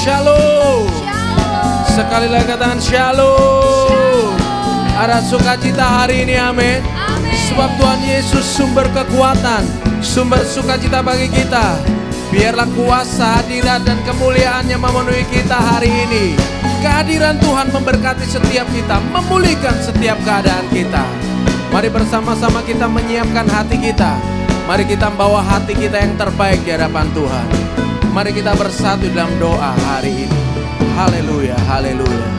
Shalom. Sekali lagi katakan shalom. Ada sukacita hari ini, amin. Sebab Tuhan Yesus sumber kekuatan, sumber sukacita bagi kita. Biarlah kuasa, hadirat dan kemuliaannya memenuhi kita hari ini. Kehadiran Tuhan memberkati setiap kita, memulihkan setiap keadaan kita. Mari bersama-sama kita menyiapkan hati kita. Mari kita membawa hati kita yang terbaik di hadapan Tuhan. Mari kita bersatu dalam doa hari ini. Haleluya, haleluya.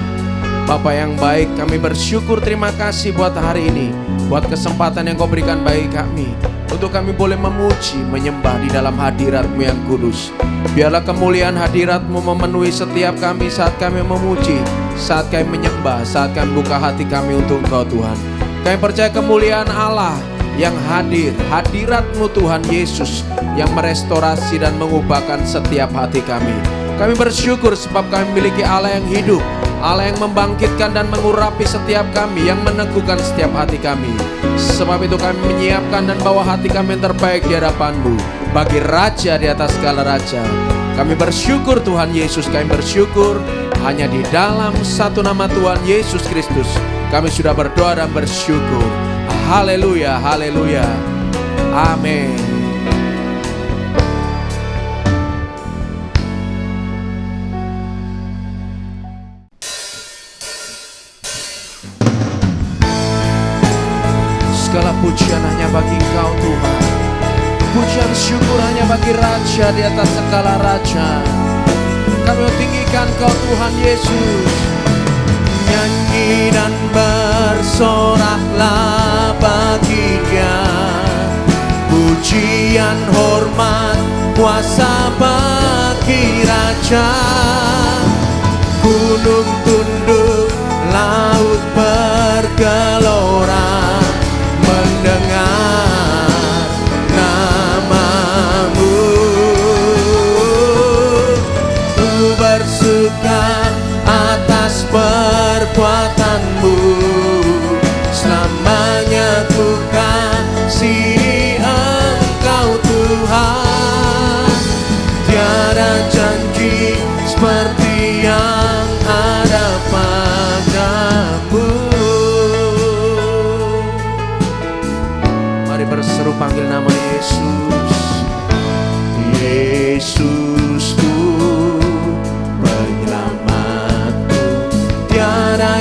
Bapa yang baik, kami bersyukur, terima kasih buat hari ini, buat kesempatan yang Kau berikan bagi kami, untuk kami boleh memuji, menyembah di dalam hadirat-Mu yang kudus. Biarlah kemuliaan hadirat-Mu memenuhi setiap kami saat kami memuji, saat kami menyembah, saat kami buka hati kami untuk Engkau Tuhan. Kami percaya kemuliaan Allah yang hadir, hadirat-Mu Tuhan Yesus yang merestorasi dan mengubahkan setiap hati kami. Kami bersyukur sebab kami memiliki Allah yang hidup, Allah yang membangkitkan dan mengurapi setiap kami, yang meneguhkan setiap hati kami. Sebab itu kami menyiapkan dan bawa hati kami yang terbaik di hadapan-Mu, bagi Raja di atas segala Raja. Kami bersyukur Tuhan Yesus, kami bersyukur hanya di dalam satu nama Tuhan Yesus Kristus kami sudah berdoa dan bersyukur. Haleluya, haleluya, amin. Segala pujian hanya bagi Engkau Tuhan. Pujian syukur hanya bagi Raja di atas segala Raja. Kami tinggikan Kau Tuhan Yesus. Nyanyi dan bersoraklah bagi Dia, pujian, hormat, kuasa bagi Raja. Gunung tunduk, laut bergelora mendengar nama-Mu. Ku bersuka atas perbuatan-Mu, selamanya ku kasih Engkau Tuhan. Tiada janji seperti yang ada padamu. Mari berseru panggil nama Yesus. Yesusku,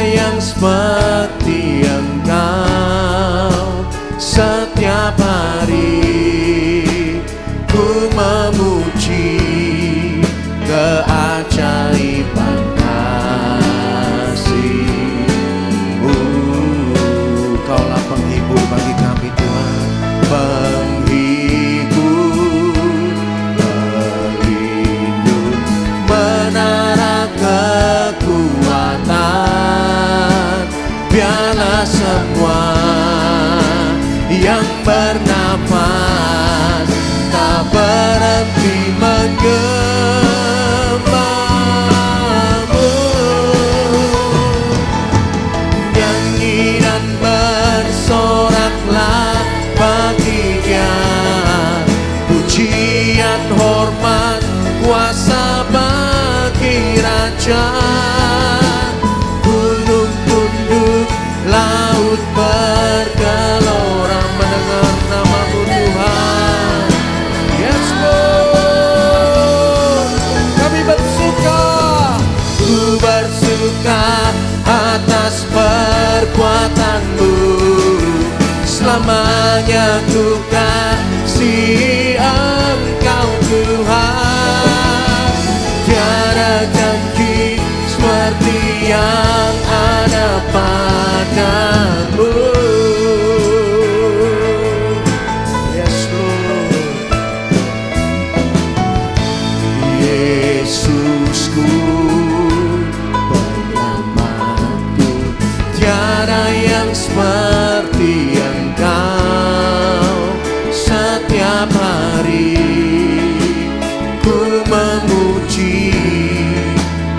yang seperti Engkau. Setiap hari ku memuji keajaiban kasih-Mu. Kaulah penghibur bagi kami Tuhan, penghibur, pelindung, menara kekuatan. Biarlah semua yang bernafas tak berhenti menyembah-Mu. Nyanyi dan bersoraklah bagi Dia, pujian, hormat, kuasa bagi Raja. Gunung tunduk, laut bergelora mendengar nama-Mu Tuhan. Yes Lord, kami bersuka, ku bersuka atas perbuatan-Mu, selamanya ku kasih Engkau Tuhan. Tiada janji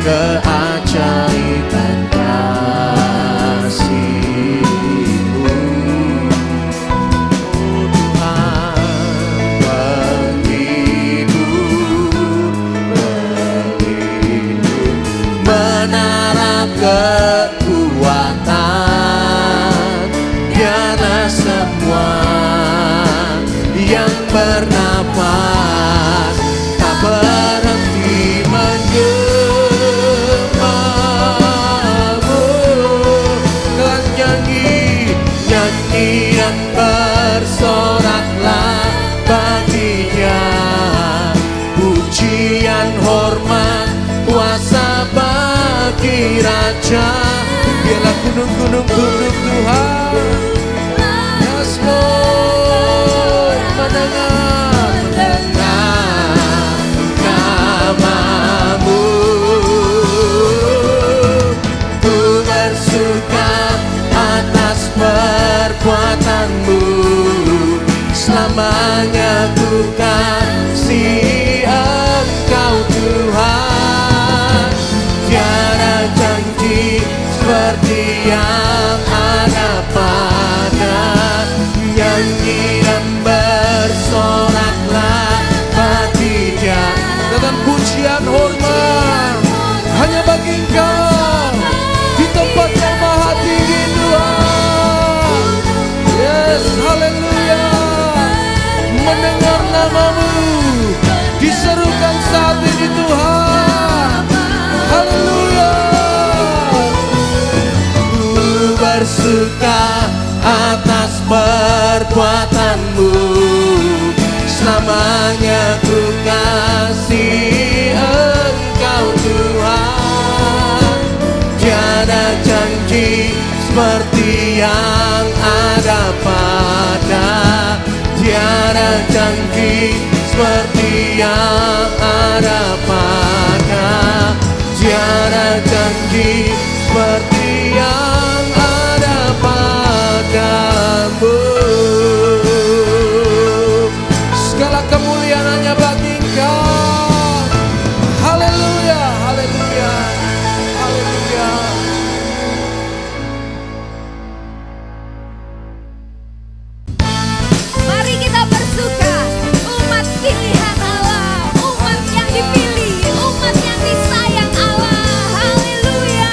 keajaiban kasih-Mu. Oh Tuhan, penghibur, pelindung, menara kekuatan, diana semua yang bernafas tak berhenti menyembah-Mu. Dengan nyanyian bersoraklah baginya, pujian hormat kuasa bagi Raja. Biarlah gunung-gunung tunduk Tuhan. Yes Lord, mendengar nama-Mu. Ku bersuka atas perbuatan-Mu, selamanya ku kasih Engkau Tuhan. Tiada janji seperti yang ada pada nyanyi dan bersoraklah baginya. Dengan pujian hormat hanya bagi Engkau di tempat yang maha tinggi Tuhan. Yes, haleluya. Mendengar nama-Mu diserukan saat ini Tuhan. Haleluya. Ku bersuka atas perbuatan-Mu, selamanya ku kasih Engkau Tuhan. Tiada janji seperti yang ada pada, tiada janji seperti yang ada pada, tiada janji seperti yang ada padamu. Segala kemuliaan hanya bagi Engkau. Haleluya, haleluya, haleluya. Mari kita bersuka, umat pilihan Allah, umat yang dipilih, umat yang disayang Allah. Haleluya.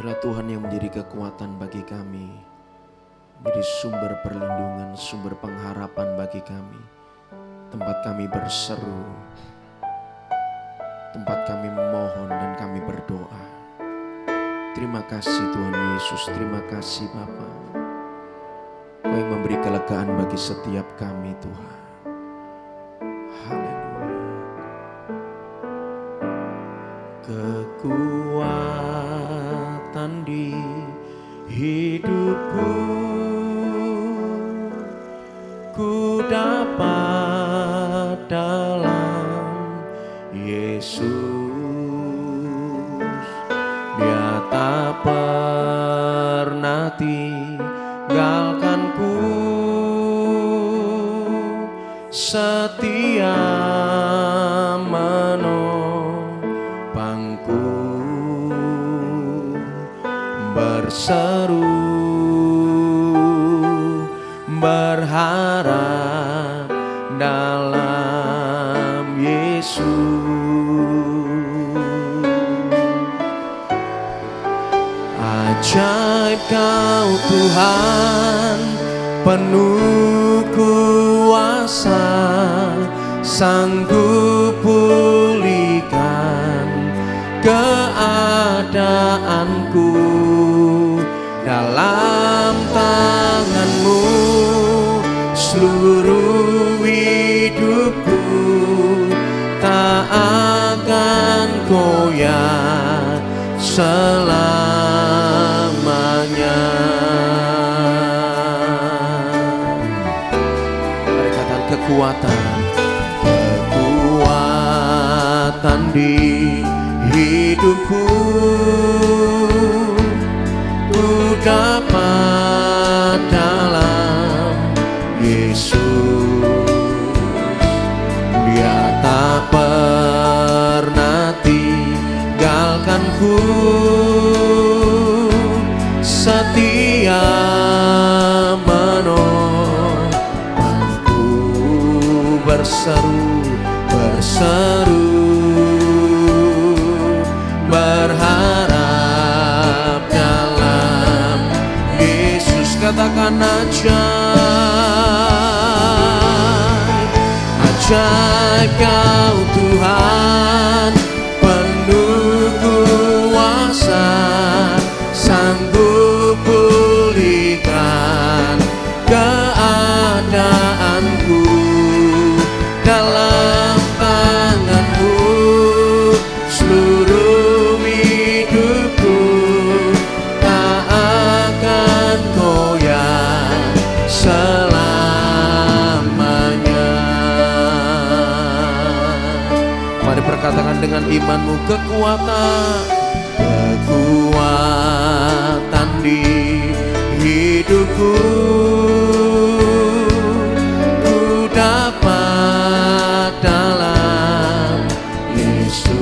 Biarlah Tuhan yang menjadi kekuatan bagi kami, menjadi sumber perlindungan, sumber pengharapan bagi kami. Tempat kami berseru, tempat kami memohon dan kami berdoa. Terima kasih Tuhan Yesus, terima kasih Bapa. Kau yang memberi kelegaan bagi setiap kami Tuhan. Haleluya. Kekuatan di hidupku ku dapat dalam Yesus. Dia tak pernah tinggalkanku, setia menopangku, berseru berharap dalam Yesus. Ajaib Kau Tuhan, penuh kuasa, sanggup pulihkan keadaanku. Dalam tangan-Mu seluruh hidupku tak akan goyah selamanya. Mari katakan kekuatan di hidupku ku dapat dalam Yesus. Dia tak pernah tinggalkanku, setia menopangku, berseru berharap dalam Yesus. Katakan ajaib Kau Tuhan, penuh kuasa, sanggup pulihkan keadaanku. Dalam tangan-Mu seluruh hidupku tak akan goyah selamanya. Mari perkatakan dengan imanmu, kekuatan di hidupku ku dapat dalam Yesus.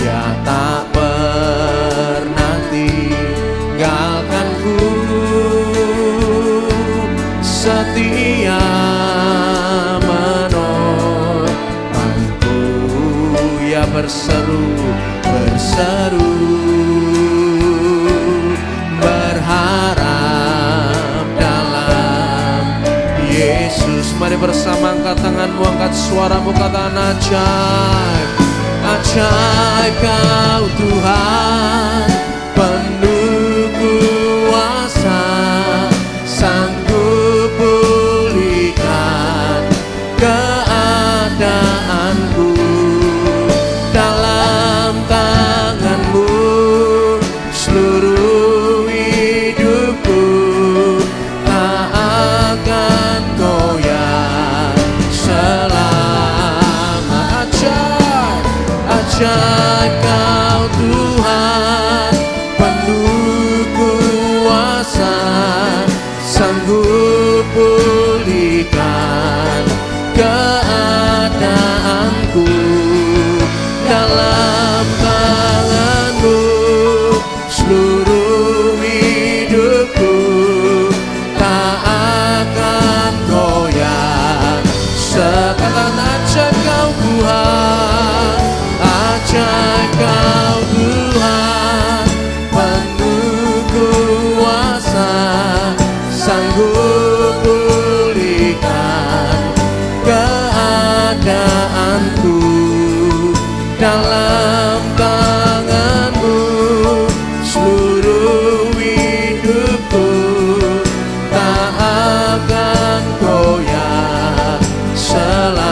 Dia tak pernah tinggalkanku, setia menopangku. Ya berseru berharap dalam Yesus. Mari bersama angkat tanganmu, angkat suaramu, katakan ajaib Kau Tuhan, penuh kuasa, sanggup pulihkan keadaanku. Dalam tangan-Mu seluruh hidupku tak akan goyah selama. Ajaib Kau Tuhan, penuh kuasa, sanggup pulihkan keadaanku. Dalam tangan-Mu seluruh hidupku tak akan goyah. Sekatan ajaib Kau Tuhan, ajaib Kau Tuhan. keadaanku dalam tangan-Mu, seluruh hidupku tak akan goyah selamanya,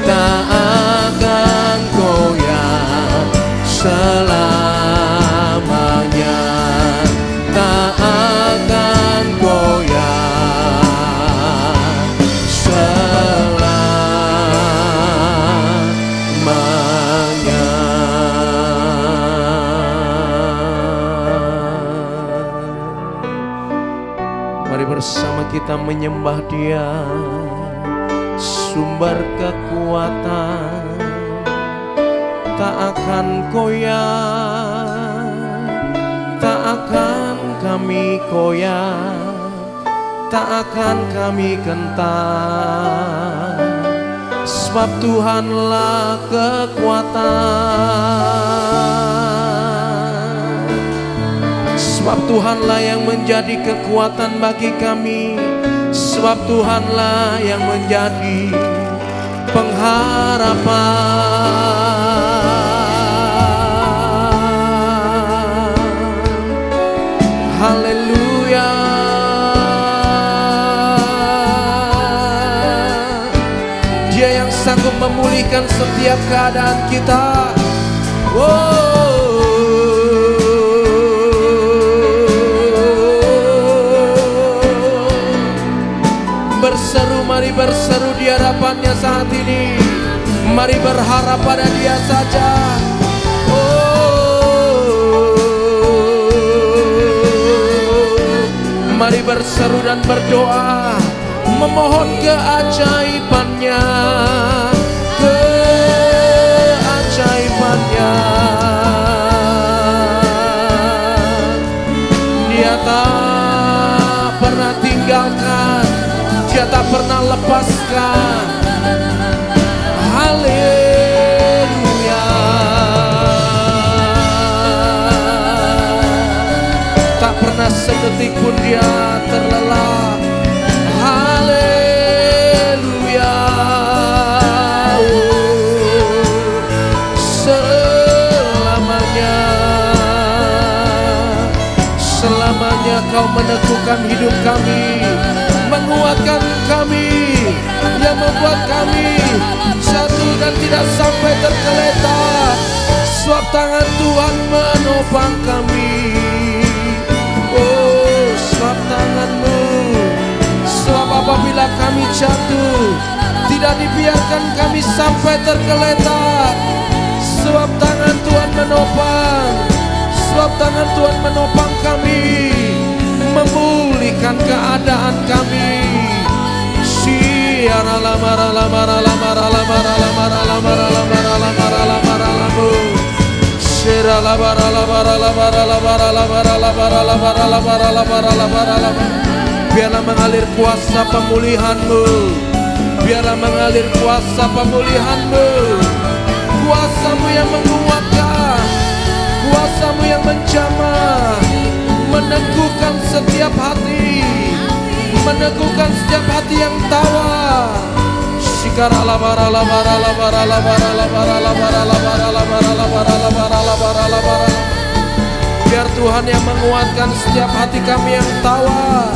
tak akan goyah selamanya, tak akan goyah selamanya. Mari bersama kita menyembah Dia, sumber kekuatan, tak akan goyah, tak akan kami goyah, tak akan kami gentar, sebab Tuhanlah kekuatan, sebab Tuhanlah yang menjadi kekuatan bagi kami, sebab Tuhanlah yang menjadi pengharapan. Haleluya. Dia yang sanggup memulihkan setiap keadaan kita. Berseru, mari berseru di hadapannya saat ini. Mari berharap pada Dia saja. Mari berseru dan berdoa, memohon keajaibannya, keajaibannya. Dia tak pernah tinggalkan, Dia tak pernah lepaskan. Haleluya. Tak pernah sedetik pun Dia terlelap. Haleluya. Selamanya, selamanya Kau meneguhkan hidup kami, menguatkan kami, yang membuat kami jatuh dan tidak sampai tergeletak, sebab tangan Tuhan menopang kami. Sebab tangan-Mu, sebab apabila kami jatuh, tidak dibiarkan kami sampai tergeletak, sebab tangan Tuhan menopang, sebab tangan Tuhan menopang kami, memulihkan keadaan kami. Biarlah mengalir kuasa pemulihan-Mu, biarlah mengalir kuasa pemulihan-Mu, kuasa-Mu yang menguatkan, kuasa-Mu yang menjamah, meneguhkan setiap hati, meneguhkan setiap hati yang tawar. Biar Tuhan yang menguatkan setiap hati kami yang tawar.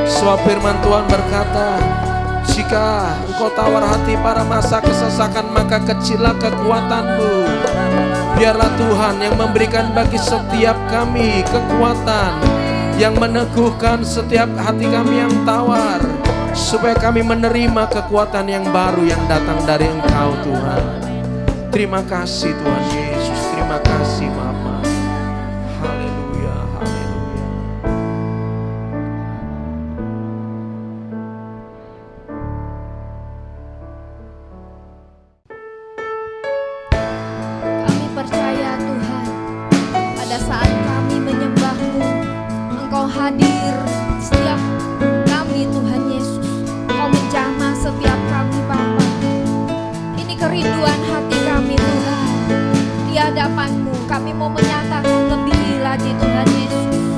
Sebab firman Tuhan berkata, jika engkau tawar hati pada masa kesesakan, maka kecillah kekuatan-mu. Biarlah Tuhan yang memberikan bagi setiap kami kekuatan, yang meneguhkan setiap hati kami yang tawar, supaya kami menerima kekuatan yang baru yang datang dari Engkau Tuhan. Terima kasih Tuhan Yesus, terima kasih Bapa. Haleluya, haleluya. Kami percaya Tuhan, kami mau menyatakan lebih lagi Tuhan Yesus.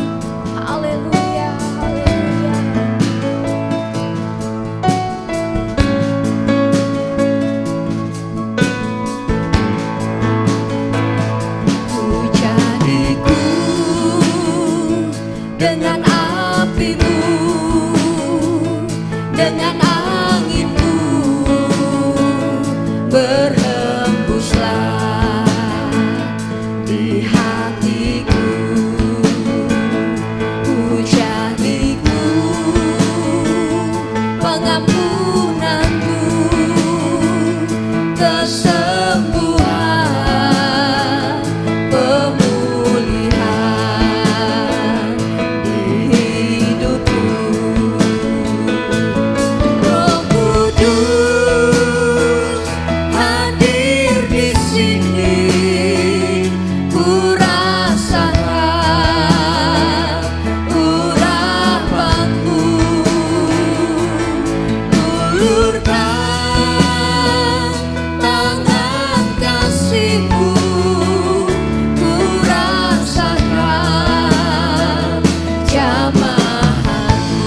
Haleluya, haleluya. Hujaniku dengan apimu, dengan anginmu, berhembuslah di hatiku. Hujaniku pengampunanmu, kesembuhan, pemulihan di hidupku. Roh Kudus hadir di sini, ku rasakan urapanmu. Ulurkan tangan kasih-Mu, ku rasakan jamahanmu.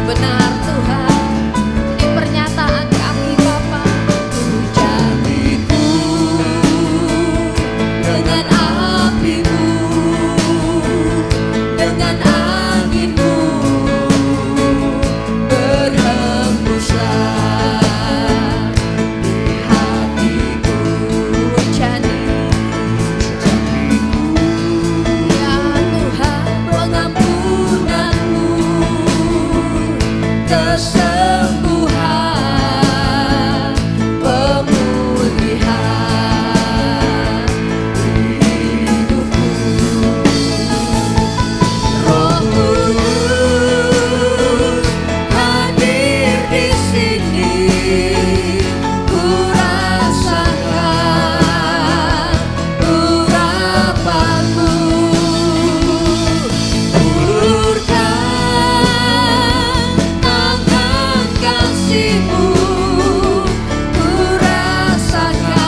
Benar Tuhan, ini pernyataan kami Bapa. Hujaniku dengan apimu, dengan anginmu, berhembuslah di hatiku. Ya Tuhan, pengampunanmu, kesembuhan, pemulihan di hidupku. Roh Kudus hadir di sini, ku rasakan urapanmu. Ulurkan tangan kasih-Mu, ku rasakan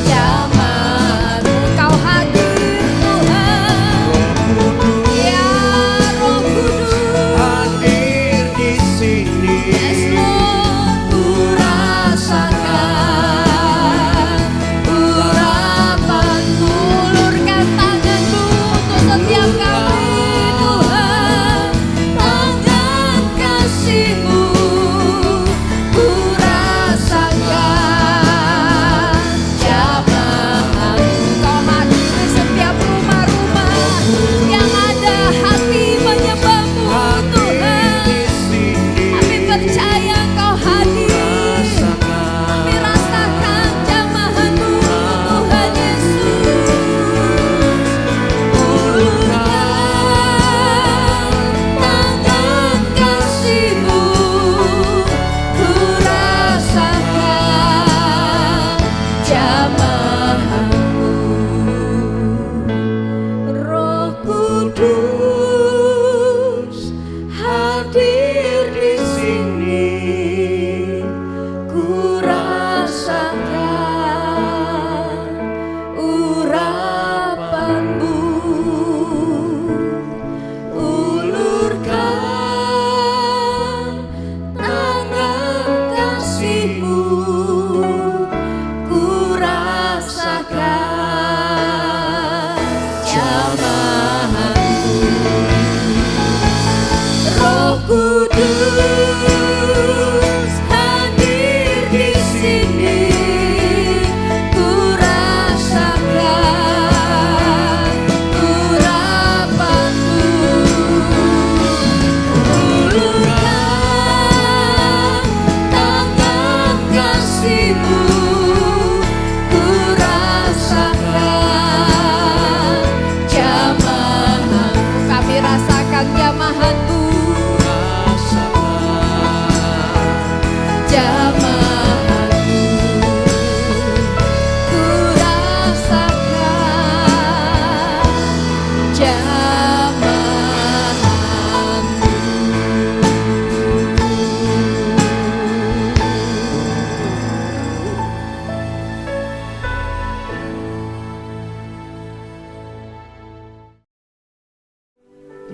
jamahanmu. Kau hadir Tuhan, ya Roh Kudus. Hadir di sini. Yes Lord, ku rasakan urapanmu. Ulurkan tangan-Mu untuk setiap kami Tuhan. Tangan kasih-Mu, ku rasakan jamahanmu. Kau hadir di setiap rumah-rumah yang ada hati menyembah-Mu Tuhan. Kami percaya Engkau hadir. Kami rasakan jamahan-Mu Tuhan Yesus. Ulurkan tangan kasih-Mu, ku rasakan jamahan-Mu. Roh Kudus hadir di sini, ku rasakan urapanmu. Ulurkan tangan kasih-Mu, ku rasakan jamahanmu. Roh Kudus hadir di sini, ku rasakan urapanmu. Ulurkan tangan kasih-Mu, ku rasakan jamahanmu. Kami rasakan jamahan-Mu.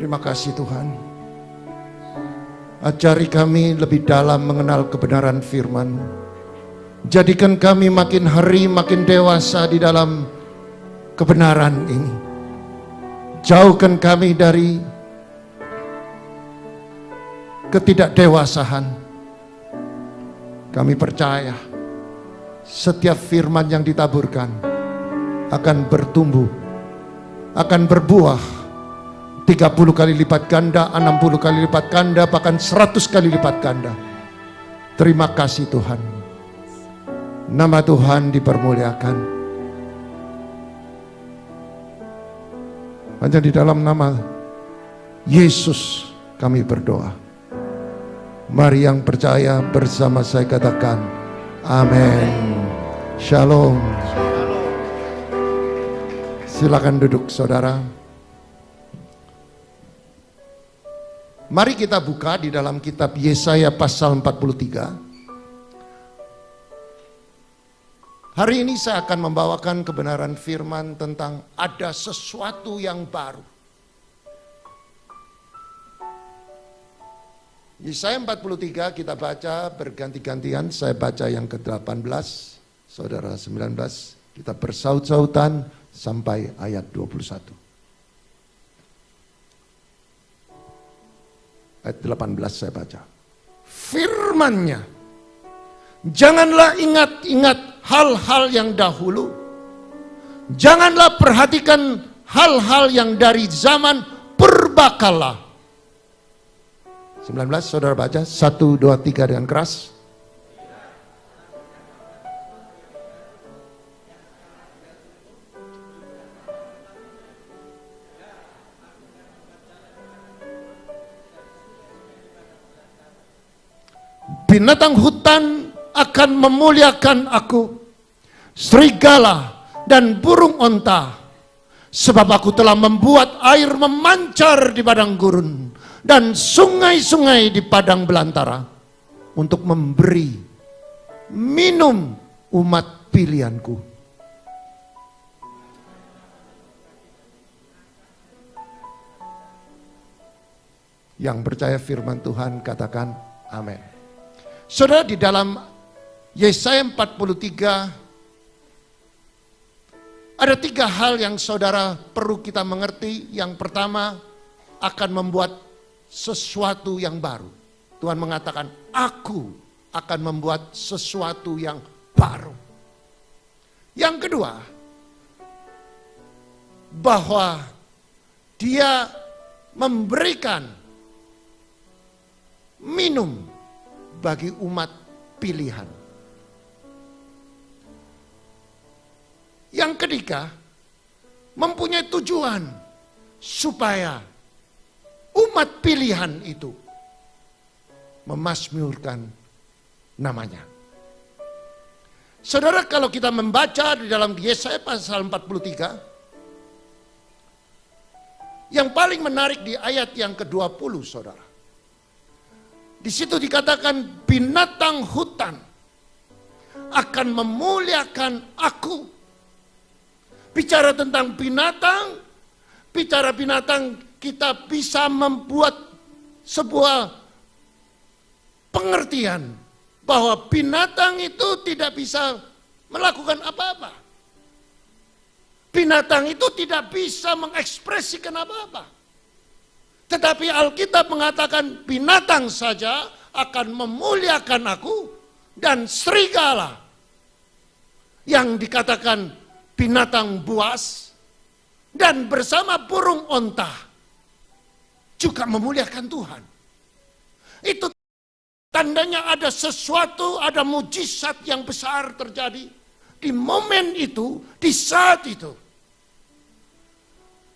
Terima kasih Tuhan. Ajari kami lebih dalam mengenal kebenaran firman-Mu. Jadikan kami makin hari makin dewasa di dalam kebenaran ini. Jauhkan kami dari ketidakdewasaan. Kami percaya setiap firman yang ditaburkan akan bertumbuh, akan berbuah 30 kali lipat ganda, 60 kali lipat ganda, bahkan 100 kali lipat ganda. Terima kasih Tuhan. Nama Tuhan dipermuliakan. Hanya di dalam nama Yesus kami berdoa. Mari yang percaya bersama saya katakan amin. Shalom. Silakan duduk saudara. Mari kita buka di dalam kitab Yesaya pasal 43. Hari ini saya akan membawakan kebenaran firman tentang ada sesuatu yang baru. Yesaya 43 kita baca berganti-gantian, saya baca yang ke-18, saudara 19, kita bersaut-sautan sampai ayat 21. Ayat 18 saya baca. Firman-Nya, janganlah ingat-ingat hal-hal yang dahulu. Janganlah perhatikan hal-hal yang dari zaman purbakala. 19 saudara baca, 1, 2, 3 dengan keras. Binatang hutan akan memuliakan aku, serigala dan burung onta, sebab aku telah membuat air memancar di padang gurun dan sungai-sungai di padang belantara untuk memberi minum umat pilihanku. Yang percaya firman Tuhan katakan amin. Saudara, di dalam Yesaya 43 ada 3 hal yang saudara perlu kita mengerti. Yang pertama, akan membuat sesuatu yang baru. Tuhan mengatakan, aku akan membuat sesuatu yang baru. Yang kedua, bahwa Dia memberikan minum bagi umat pilihan. Yang ketiga, mempunyai tujuan supaya umat pilihan itu memasmurkan namanya. Saudara, kalau kita membaca di dalam Yesaya pasal 43, yang paling menarik di ayat yang ke-20, saudara. Di situ dikatakan binatang hutan akan memuliakan aku. Bicara tentang binatang, bicara binatang, kita bisa membuat sebuah pengertian bahwa binatang itu tidak bisa melakukan apa-apa. Binatang itu tidak bisa mengekspresikan apa-apa. Tetapi Alkitab mengatakan binatang saja akan memuliakan aku, dan serigala yang dikatakan binatang buas dan bersama burung onta juga memuliakan Tuhan. Itu tandanya ada sesuatu, ada mujizat yang besar terjadi di momen itu, di saat itu.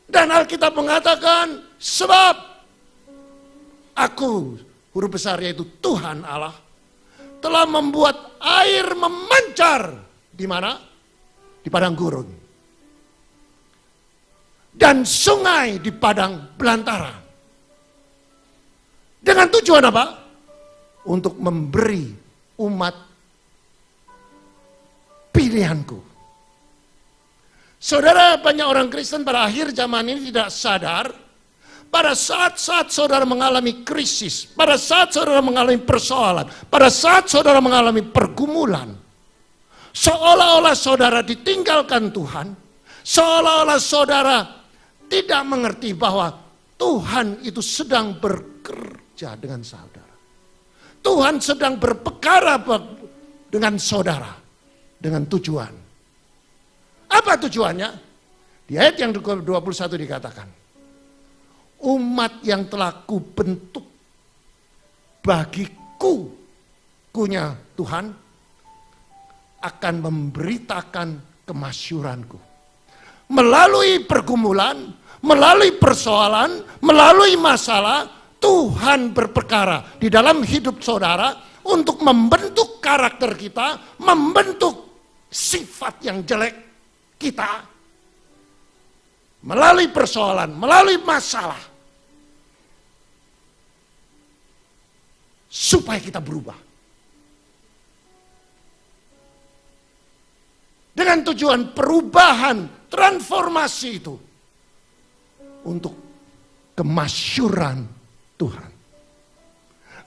Dan Alkitab mengatakan, sebab aku, huruf besar yaitu Tuhan Allah, telah membuat air memancar di mana? Di padang gurun. Dan sungai di padang belantara. Dengan tujuan apa? Untuk memberi umat pilihanku. Saudara, banyak orang Kristen pada akhir zaman ini tidak sadar pada saat-saat saudara mengalami krisis, pada saat saudara mengalami persoalan, pada saat saudara mengalami pergumulan, seolah-olah saudara ditinggalkan Tuhan, seolah-olah saudara tidak mengerti bahwa Tuhan itu sedang bekerja dengan saudara. Tuhan sedang berperkara dengan saudara, dengan tujuan. Apa tujuannya? Di ayat yang ke-21 dikatakan, umat yang telah kubentuk bagiku, kunya Tuhan, akan memberitakan kemasyuranku. Melalui pergumulan, melalui persoalan, melalui masalah, Tuhan berperkara di dalam hidup saudara untuk membentuk karakter kita, membentuk sifat yang jelek kita. Melalui persoalan, melalui masalah, supaya kita berubah. Dengan tujuan perubahan, transformasi itu untuk kemasyuran Tuhan.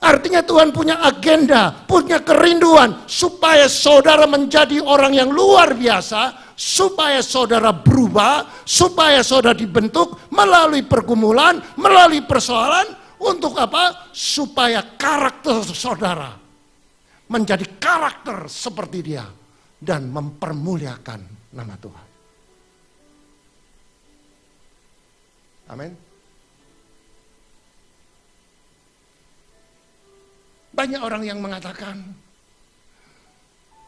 Artinya Tuhan punya agenda, punya kerinduan supaya saudara menjadi orang yang luar biasa, supaya saudara berubah, supaya saudara dibentuk melalui pergumulan, melalui persoalan. Untuk apa? Supaya karakter saudara menjadi karakter seperti dia dan mempermuliakan nama Tuhan. Amin. Banyak orang yang mengatakan,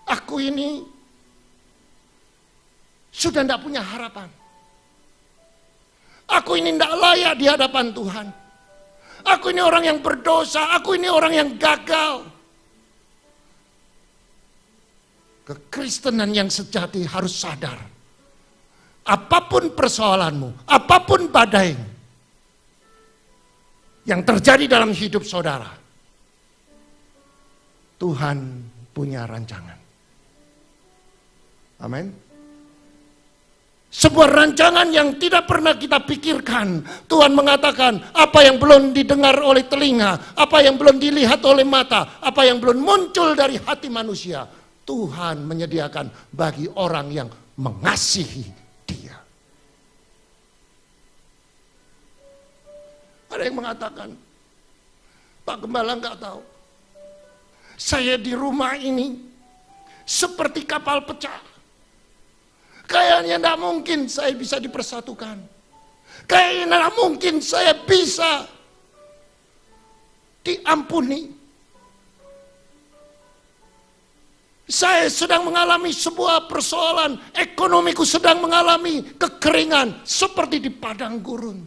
aku ini sudah tidak punya harapan. Aku ini tidak layak di hadapan Tuhan. Aku ini orang yang berdosa, aku ini orang yang gagal. Kekristenan yang sejati harus sadar. Apapun persoalanmu, apapun badai yang terjadi dalam hidup saudara, Tuhan punya rancangan. Amin. Sebuah rancangan yang tidak pernah kita pikirkan. Tuhan mengatakan, apa yang belum didengar oleh telinga, apa yang belum dilihat oleh mata, apa yang belum muncul dari hati manusia, Tuhan menyediakan bagi orang yang mengasihi Dia. Ada yang mengatakan, Pak Gembala nggak tahu, saya di rumah ini seperti kapal pecah. Kayaknya tidak mungkin saya bisa dipersatukan. Kayaknya tidak mungkin saya bisa diampuni. Saya sedang mengalami sebuah persoalan, ekonomiku sedang mengalami kekeringan seperti di padang gurun.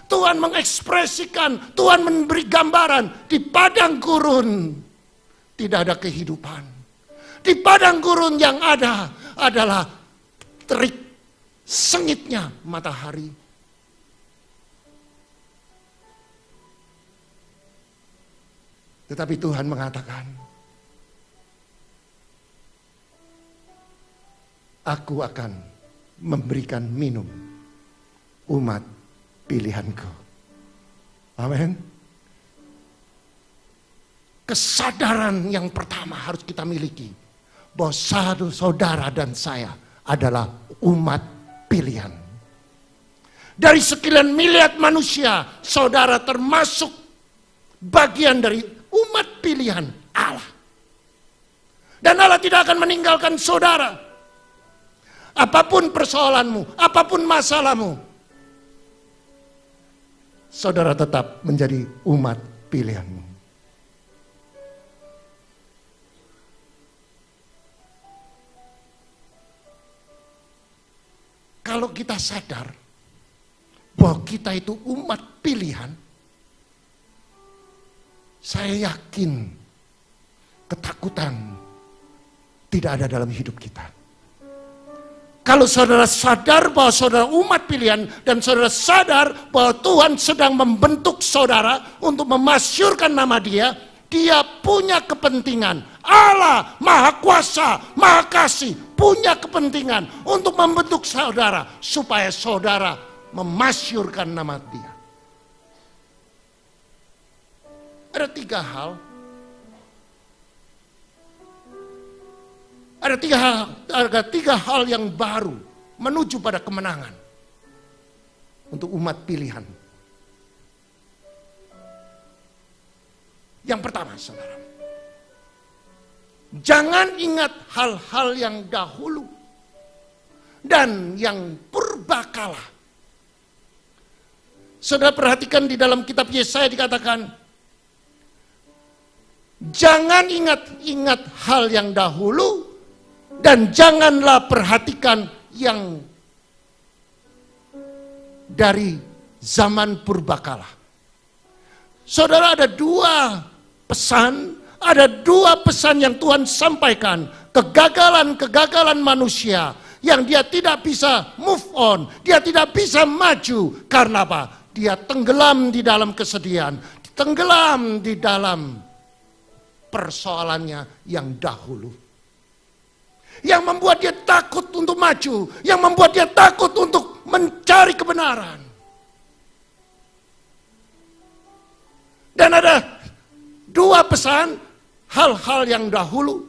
Tuhan mengekspresikan, Tuhan memberi gambaran, di padang gurun tidak ada kehidupan. Di padang gurun yang ada adalah terik sengitnya matahari. Tetapi Tuhan mengatakan, aku akan memberikan minum umat pilihanku. Amin. Kesadaran yang pertama harus kita miliki, bahwa saudara dan saya adalah umat pilihan. Dari sekian miliar manusia, saudara termasuk bagian dari umat pilihan Allah. Dan Allah tidak akan meninggalkan saudara. Apapun persoalanmu, apapun masalahmu, saudara tetap menjadi umat pilihanmu. Kalau kita sadar bahwa kita itu umat pilihan, saya yakin ketakutan tidak ada dalam hidup kita. Kalau saudara sadar bahwa saudara umat pilihan dan saudara sadar bahwa Tuhan sedang membentuk saudara untuk memasyurkan nama Dia, Dia punya kepentingan. Allah Maha Kuasa, Maha Kasih punya kepentingan untuk membentuk saudara supaya saudara memasyurkan nama Dia. Ada tiga hal yang baru menuju pada kemenangan untuk umat pilihan. Yang pertama, saudara, jangan ingat hal-hal yang dahulu dan yang purbakala. Saudara perhatikan di dalam kitab Yesaya dikatakan, jangan ingat hal yang dahulu dan janganlah perhatikan yang dari zaman purbakala. Saudara, ada dua pesan yang Tuhan sampaikan. Kegagalan manusia yang dia tidak bisa move on, dia tidak bisa maju. Karena apa? Dia tenggelam di dalam kesedihan, tenggelam di dalam persoalannya yang dahulu. Yang membuat dia takut untuk maju, yang membuat dia takut untuk mencari kebenaran. Dan ada dua pesan, hal-hal yang dahulu.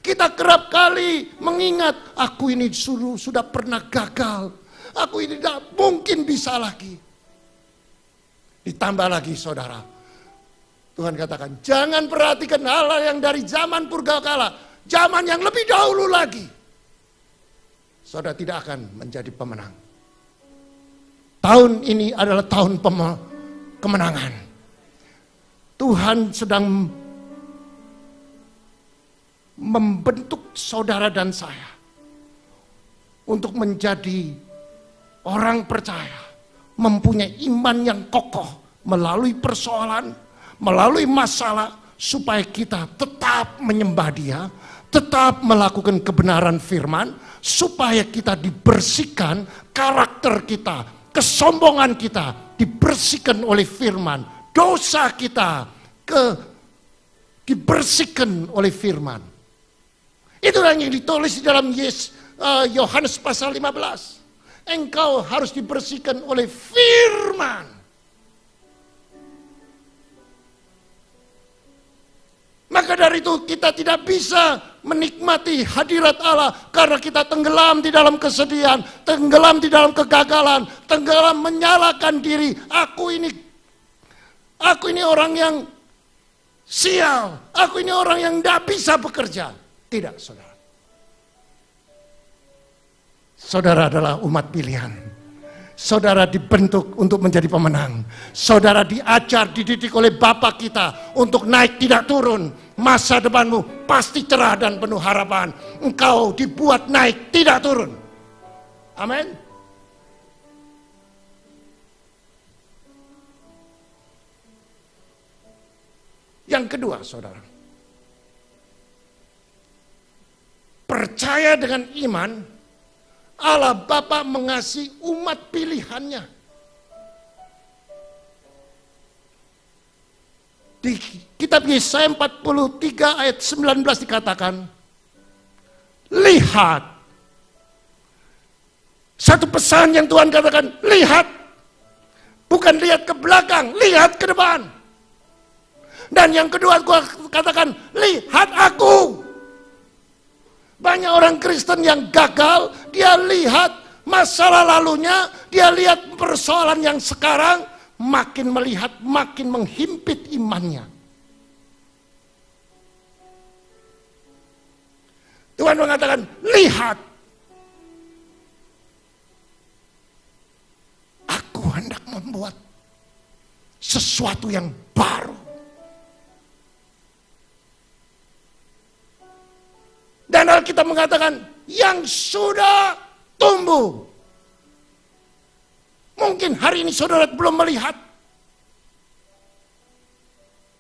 Kita kerap kali mengingat, aku ini sudah pernah gagal. Aku ini tidak mungkin bisa lagi. Ditambah lagi saudara, Tuhan katakan, jangan perhatikan hal-hal yang dari zaman purbakala, zaman yang lebih dahulu lagi. Saudara tidak akan menjadi pemenang. Tahun ini adalah tahun kemenangan. Tuhan sedang membentuk saudara dan saya untuk menjadi orang percaya, mempunyai iman yang kokoh melalui persoalan, melalui masalah, supaya kita tetap menyembah Dia, tetap melakukan kebenaran firman, supaya kita dibersihkan, karakter kita, kesombongan kita dibersihkan oleh firman, dosa kita dibersihkan oleh firman. Itulah yang ditulis di dalam Yohanes pasal 15. Engkau harus dibersihkan oleh firman. Maka dari itu kita tidak bisa menikmati hadirat Allah karena kita tenggelam di dalam kesedihan, tenggelam di dalam kegagalan, tenggelam menyalahkan diri. Aku ini orang yang sial, aku ini orang yang tidak bisa bekerja. Tidak, saudara. Saudara adalah umat pilihan. Saudara dibentuk untuk menjadi pemenang. Saudara diajar, dididik oleh Bapa kita untuk naik tidak turun. Masa depanmu pasti cerah dan penuh harapan. Engkau dibuat naik tidak turun. Amin. Yang kedua, saudara, percaya dengan iman, Allah Bapa mengasihi umat pilihannya. Di kitab Yesaya 43 ayat 19 dikatakan, lihat. Satu pesan yang Tuhan katakan, lihat. Bukan lihat ke belakang, lihat ke depan. Dan yang kedua Tuhan katakan, lihat aku. Banyak orang Kristen yang gagal, dia lihat masalah lalunya, dia lihat persoalan yang sekarang, makin melihat, makin menghimpit imannya. Tuhan mengatakan, lihat. Aku hendak membuat sesuatu yang baru. Dan Alkitab mengatakan, yang sudah tumbuh. Mungkin hari ini saudara belum melihat.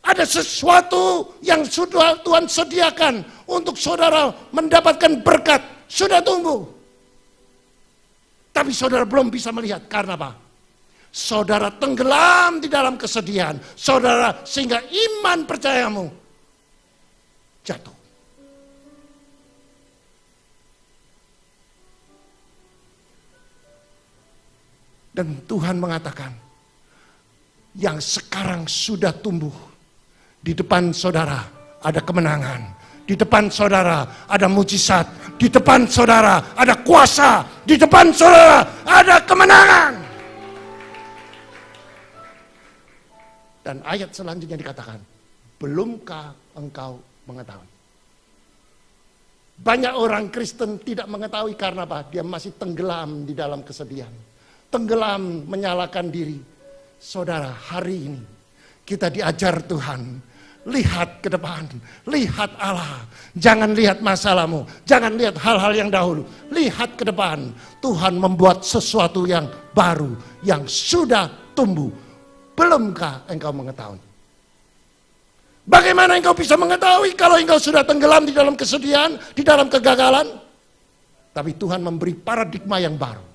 Ada sesuatu yang sudah Tuhan sediakan untuk saudara mendapatkan berkat. Sudah tumbuh. Tapi saudara belum bisa melihat. Karena apa? Saudara tenggelam di dalam kesedihan. Saudara, sehingga iman percayamu jatuh. Dan Tuhan mengatakan, yang sekarang sudah tumbuh, di depan saudara ada kemenangan. Di depan saudara ada mujizat. Di depan saudara ada kuasa. Di depan saudara ada kemenangan. Dan ayat selanjutnya dikatakan, belumkah engkau mengetahui? Banyak orang Kristen tidak mengetahui karena apa? Dia masih tenggelam di dalam kesedihan. Tenggelam menyalahkan diri. Saudara, hari ini kita diajar Tuhan. Lihat ke depan, lihat Allah. Jangan lihat masalahmu, jangan lihat hal-hal yang dahulu. Lihat ke depan, Tuhan membuat sesuatu yang baru, yang sudah tumbuh. Belumkah engkau mengetahui? Bagaimana engkau bisa mengetahui kalau engkau sudah tenggelam di dalam kesedihan, di dalam kegagalan? Tapi Tuhan memberi paradigma yang baru.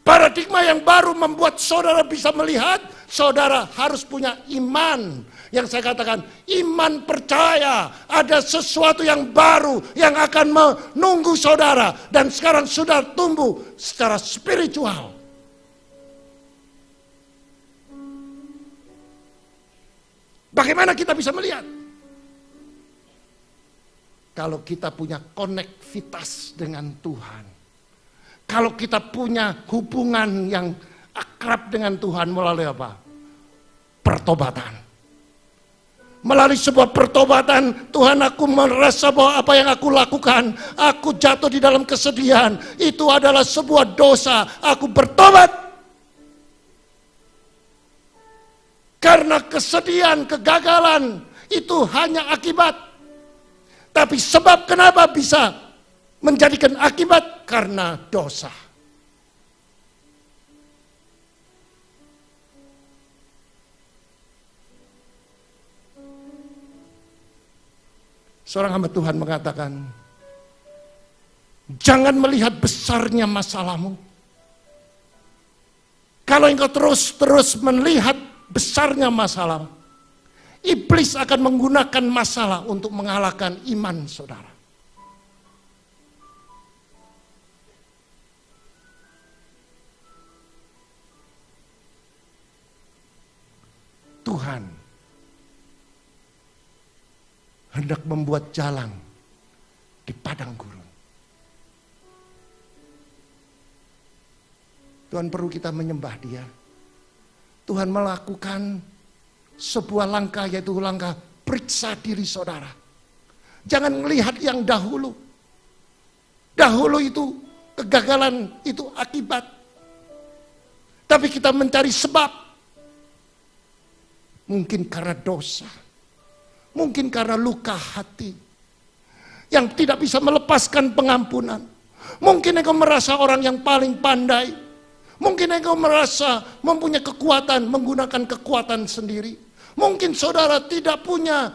Paradigma yang baru membuat saudara bisa melihat, saudara harus punya iman. Yang saya katakan, iman percaya ada sesuatu yang baru yang akan menunggu saudara. Dan sekarang sudah tumbuh secara spiritual. Bagaimana kita bisa melihat? Kalau kita punya konektivitas dengan Tuhan. Kalau kita punya hubungan yang akrab dengan Tuhan melalui apa? Pertobatan. Melalui sebuah pertobatan, Tuhan, aku merasa bahwa apa yang aku lakukan, aku jatuh di dalam kesedihan, itu adalah sebuah dosa. Aku bertobat. Karena kesedihan, kegagalan, itu hanya akibat. Tapi sebab kenapa bisa menjadikan akibat? Karena dosa. Seorang hamba Tuhan mengatakan, jangan melihat besarnya masalahmu. Kalau engkau terus melihat besarnya masalah, iblis akan menggunakan masalah untuk mengalahkan iman saudara. Tuhan hendak membuat jalan di padang gurun. Tuhan perlu kita menyembah Dia. Tuhan melakukan sebuah langkah, yaitu langkah periksa diri saudara. Jangan melihat yang dahulu. Dahulu itu kegagalan, itu akibat. Tapi kita mencari sebab. Mungkin karena dosa. Mungkin karena luka hati. Yang tidak bisa melepaskan pengampunan. Mungkin engkau merasa orang yang paling pandai. Mungkin engkau merasa mempunyai kekuatan, menggunakan kekuatan sendiri. Mungkin saudara tidak punya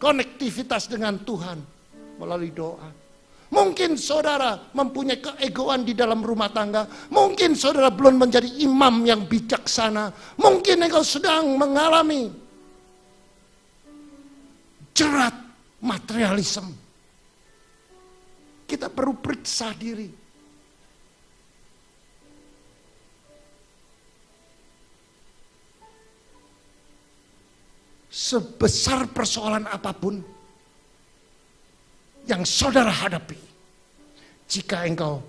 konektivitas dengan Tuhan melalui doa. Mungkin saudara mempunyai keegoan di dalam rumah tangga. Mungkin saudara belum menjadi imam yang bijaksana. Mungkin engkau sedang mengalami jerat materialisme. Kita perlu periksa diri. Sebesar persoalan apapun yang saudara hadapi, jika engkau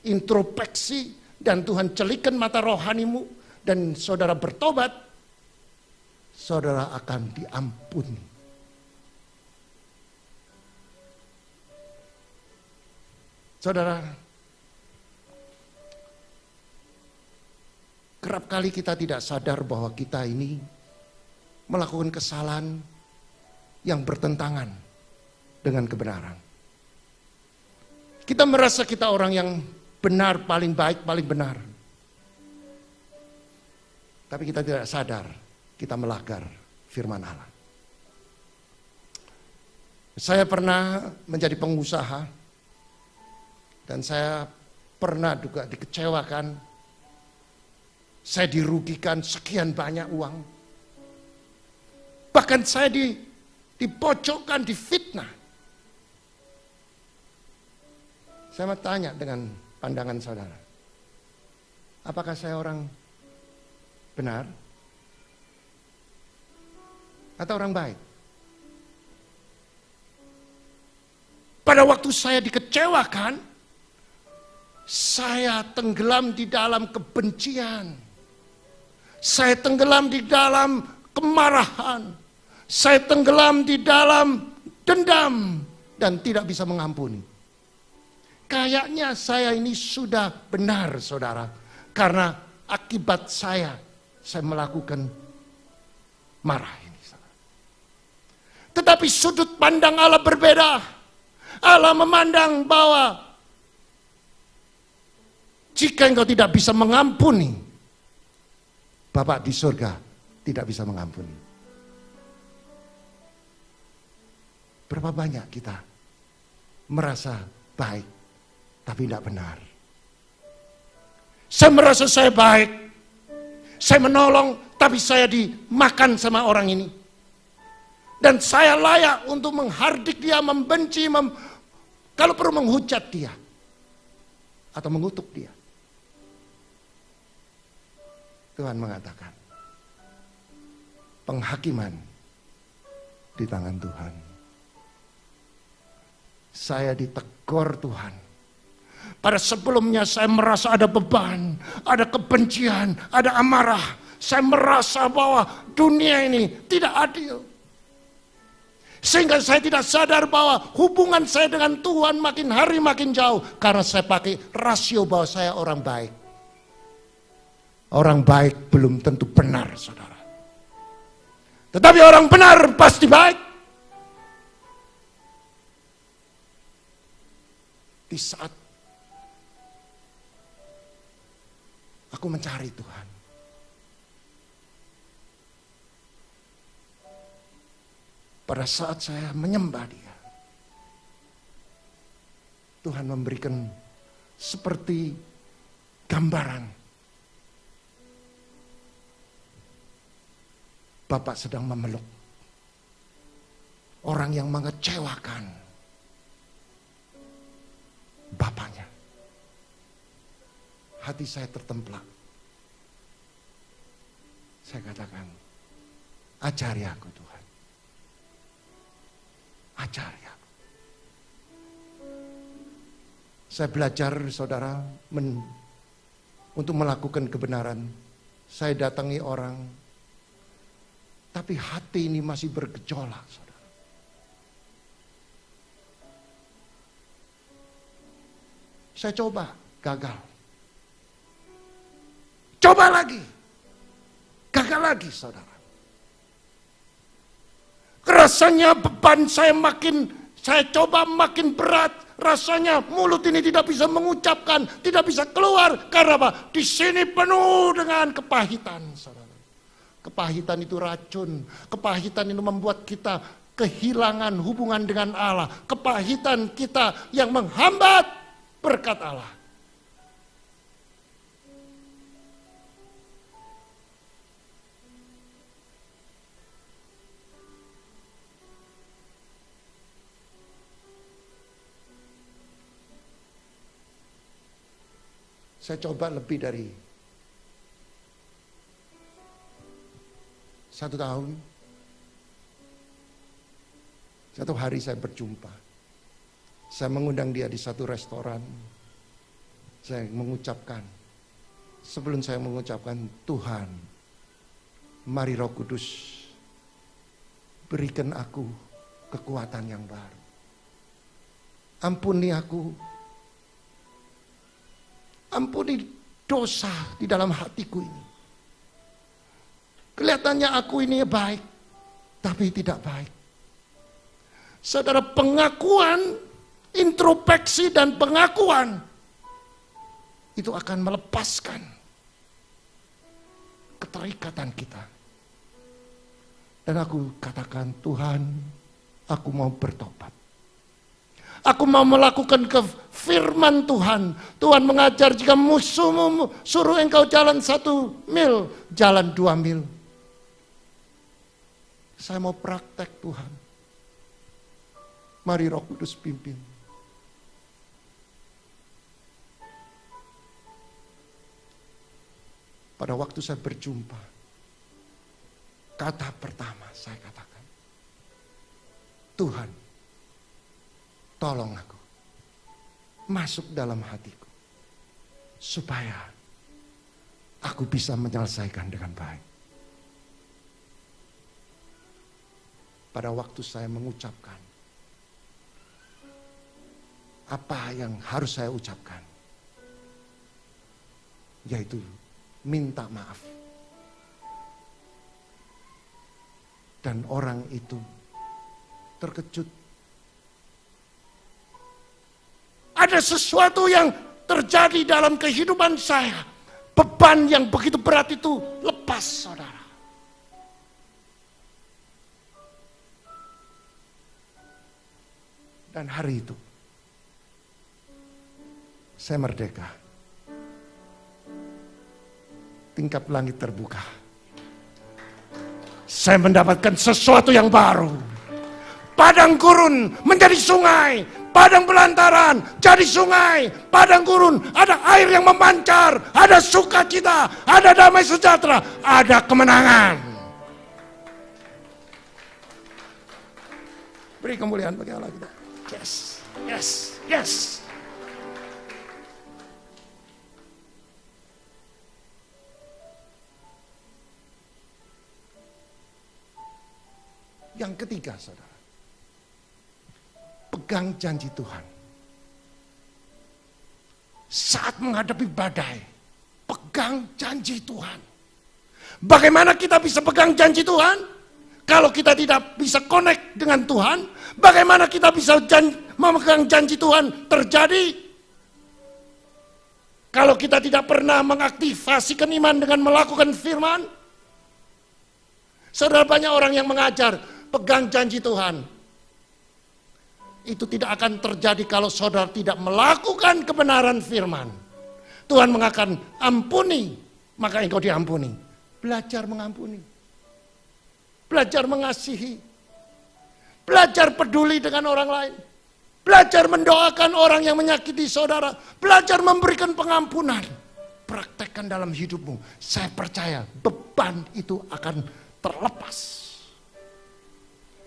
introspeksi dan Tuhan celikan mata rohanimu dan saudara bertobat, saudara akan diampuni. Saudara, kerap kali kita tidak sadar bahwa kita ini melakukan kesalahan yang bertentangan dengan kebenaran. Kita merasa kita orang yang benar, paling baik, paling benar. Tapi kita tidak sadar kita melanggar firman Allah. Saya pernah menjadi pengusaha dan saya pernah juga dikecewakan. Saya dirugikan sekian banyak uang. Bahkan saya dipojokkan, difitnah. Saya mau tanya dengan pandangan saudara. Apakah saya orang benar? Atau orang baik? Pada waktu saya dikecewakan, saya tenggelam di dalam kebencian. Saya tenggelam di dalam kemarahan. Saya tenggelam di dalam dendam dan tidak bisa mengampuni. Kayaknya saya ini sudah benar, saudara. Karena akibat saya melakukan marah ini. Tetapi sudut pandang Allah berbeda. Allah memandang bahwa jika engkau tidak bisa mengampuni, Bapa di surga tidak bisa mengampuni. Berapa banyak kita merasa baik tapi tidak benar. Saya merasa saya baik, saya menolong, tapi saya dimakan sama orang ini. Dan saya layak untuk menghardik dia, membenci, kalau perlu menghujat dia. Atau mengutuk dia. Tuhan mengatakan, penghakiman di tangan Tuhan. Saya ditegur Tuhan. Pada sebelumnya saya merasa ada beban, ada kebencian, ada amarah. Saya merasa bahwa dunia ini tidak adil. Sehingga saya tidak sadar bahwa hubungan saya dengan Tuhan makin hari makin jauh. Karena saya pakai rasio bahwa saya orang baik. Orang baik belum tentu benar, saudara. Tetapi orang benar pasti baik. Di saat aku mencari Tuhan, pada saat saya menyembah Dia, Tuhan memberikan seperti gambaran Bapak sedang memeluk orang yang mengecewakan Bapaknya. Hati saya tertemplak. Saya katakan, ajari aku Tuhan. Ajari aku. Saya belajar, saudara, untuk melakukan kebenaran. Saya datangi orang, tapi hati ini masih bergejolak, saudara. Saya coba, gagal. Coba lagi, gagal lagi, saudara. Rasanya beban saya coba makin berat. Rasanya mulut ini tidak bisa mengucapkan, tidak bisa keluar. Karena apa? Di sini penuh dengan kepahitan, saudara. Kepahitan itu racun. Kepahitan itu membuat kita kehilangan hubungan dengan Allah. Kepahitan kita yang menghambat berkat Allah. Saya coba lebih dari 1 tahun. Satu hari saya berjumpa. Saya mengundang dia di satu restoran. Saya mengucapkan, sebelum saya mengucapkan, Tuhan, mari Roh Kudus, berikan aku kekuatan yang baru. Ampuni aku. Ampuni dosa di dalam hatiku ini. Kelihatannya aku ini baik, tapi tidak baik. Saudara, pengakuan, introspeksi dan pengakuan itu akan melepaskan keterikatan kita. Dan aku katakan, Tuhan, aku mau bertobat. Aku mau melakukan firman Tuhan. Tuhan mengajar, jika musuhmu suruh engkau jalan 1 mil, jalan 2 mil. Saya mau praktek, Tuhan. Mari Roh Kudus pimpin. Pada waktu saya berjumpa, kata pertama saya katakan, Tuhan, tolong aku masuk dalam hatiku, supaya aku bisa menyelesaikan dengan baik. Pada waktu saya mengucapkan apa yang harus saya ucapkan, yaitu minta maaf. Dan orang itu terkejut. Ada sesuatu yang terjadi dalam kehidupan saya. Beban yang begitu berat itu lepas, saudara. Dan hari itu saya merdeka. Tingkap langit terbuka. Saya mendapatkan sesuatu yang baru. Padang gurun menjadi sungai. Padang belantaran jadi sungai. Padang gurun ada air yang memancar. Ada sukacita. Ada damai sejahtera. Ada kemenangan. Beri kemuliaan bagi Allah kita. Yes, yes, yes. Yang ketiga, saudara, pegang janji Tuhan. Saat menghadapi badai, pegang janji Tuhan. Bagaimana kita bisa pegang janji Tuhan? Kalau kita tidak bisa connect dengan Tuhan, bagaimana kita bisa memegang janji Tuhan terjadi? Kalau kita tidak pernah mengaktifasi iman dengan melakukan firman. Saudara, banyak orang yang mengajar, pegang janji Tuhan. Itu tidak akan terjadi kalau saudara tidak melakukan kebenaran firman. Tuhan mengatakan, ampuni, maka engkau diampuni. Belajar mengampuni. Belajar mengasihi. Belajar peduli dengan orang lain. Belajar mendoakan orang yang menyakiti saudara. Belajar memberikan pengampunan. Praktekkan dalam hidupmu. Saya percaya beban itu akan terlepas.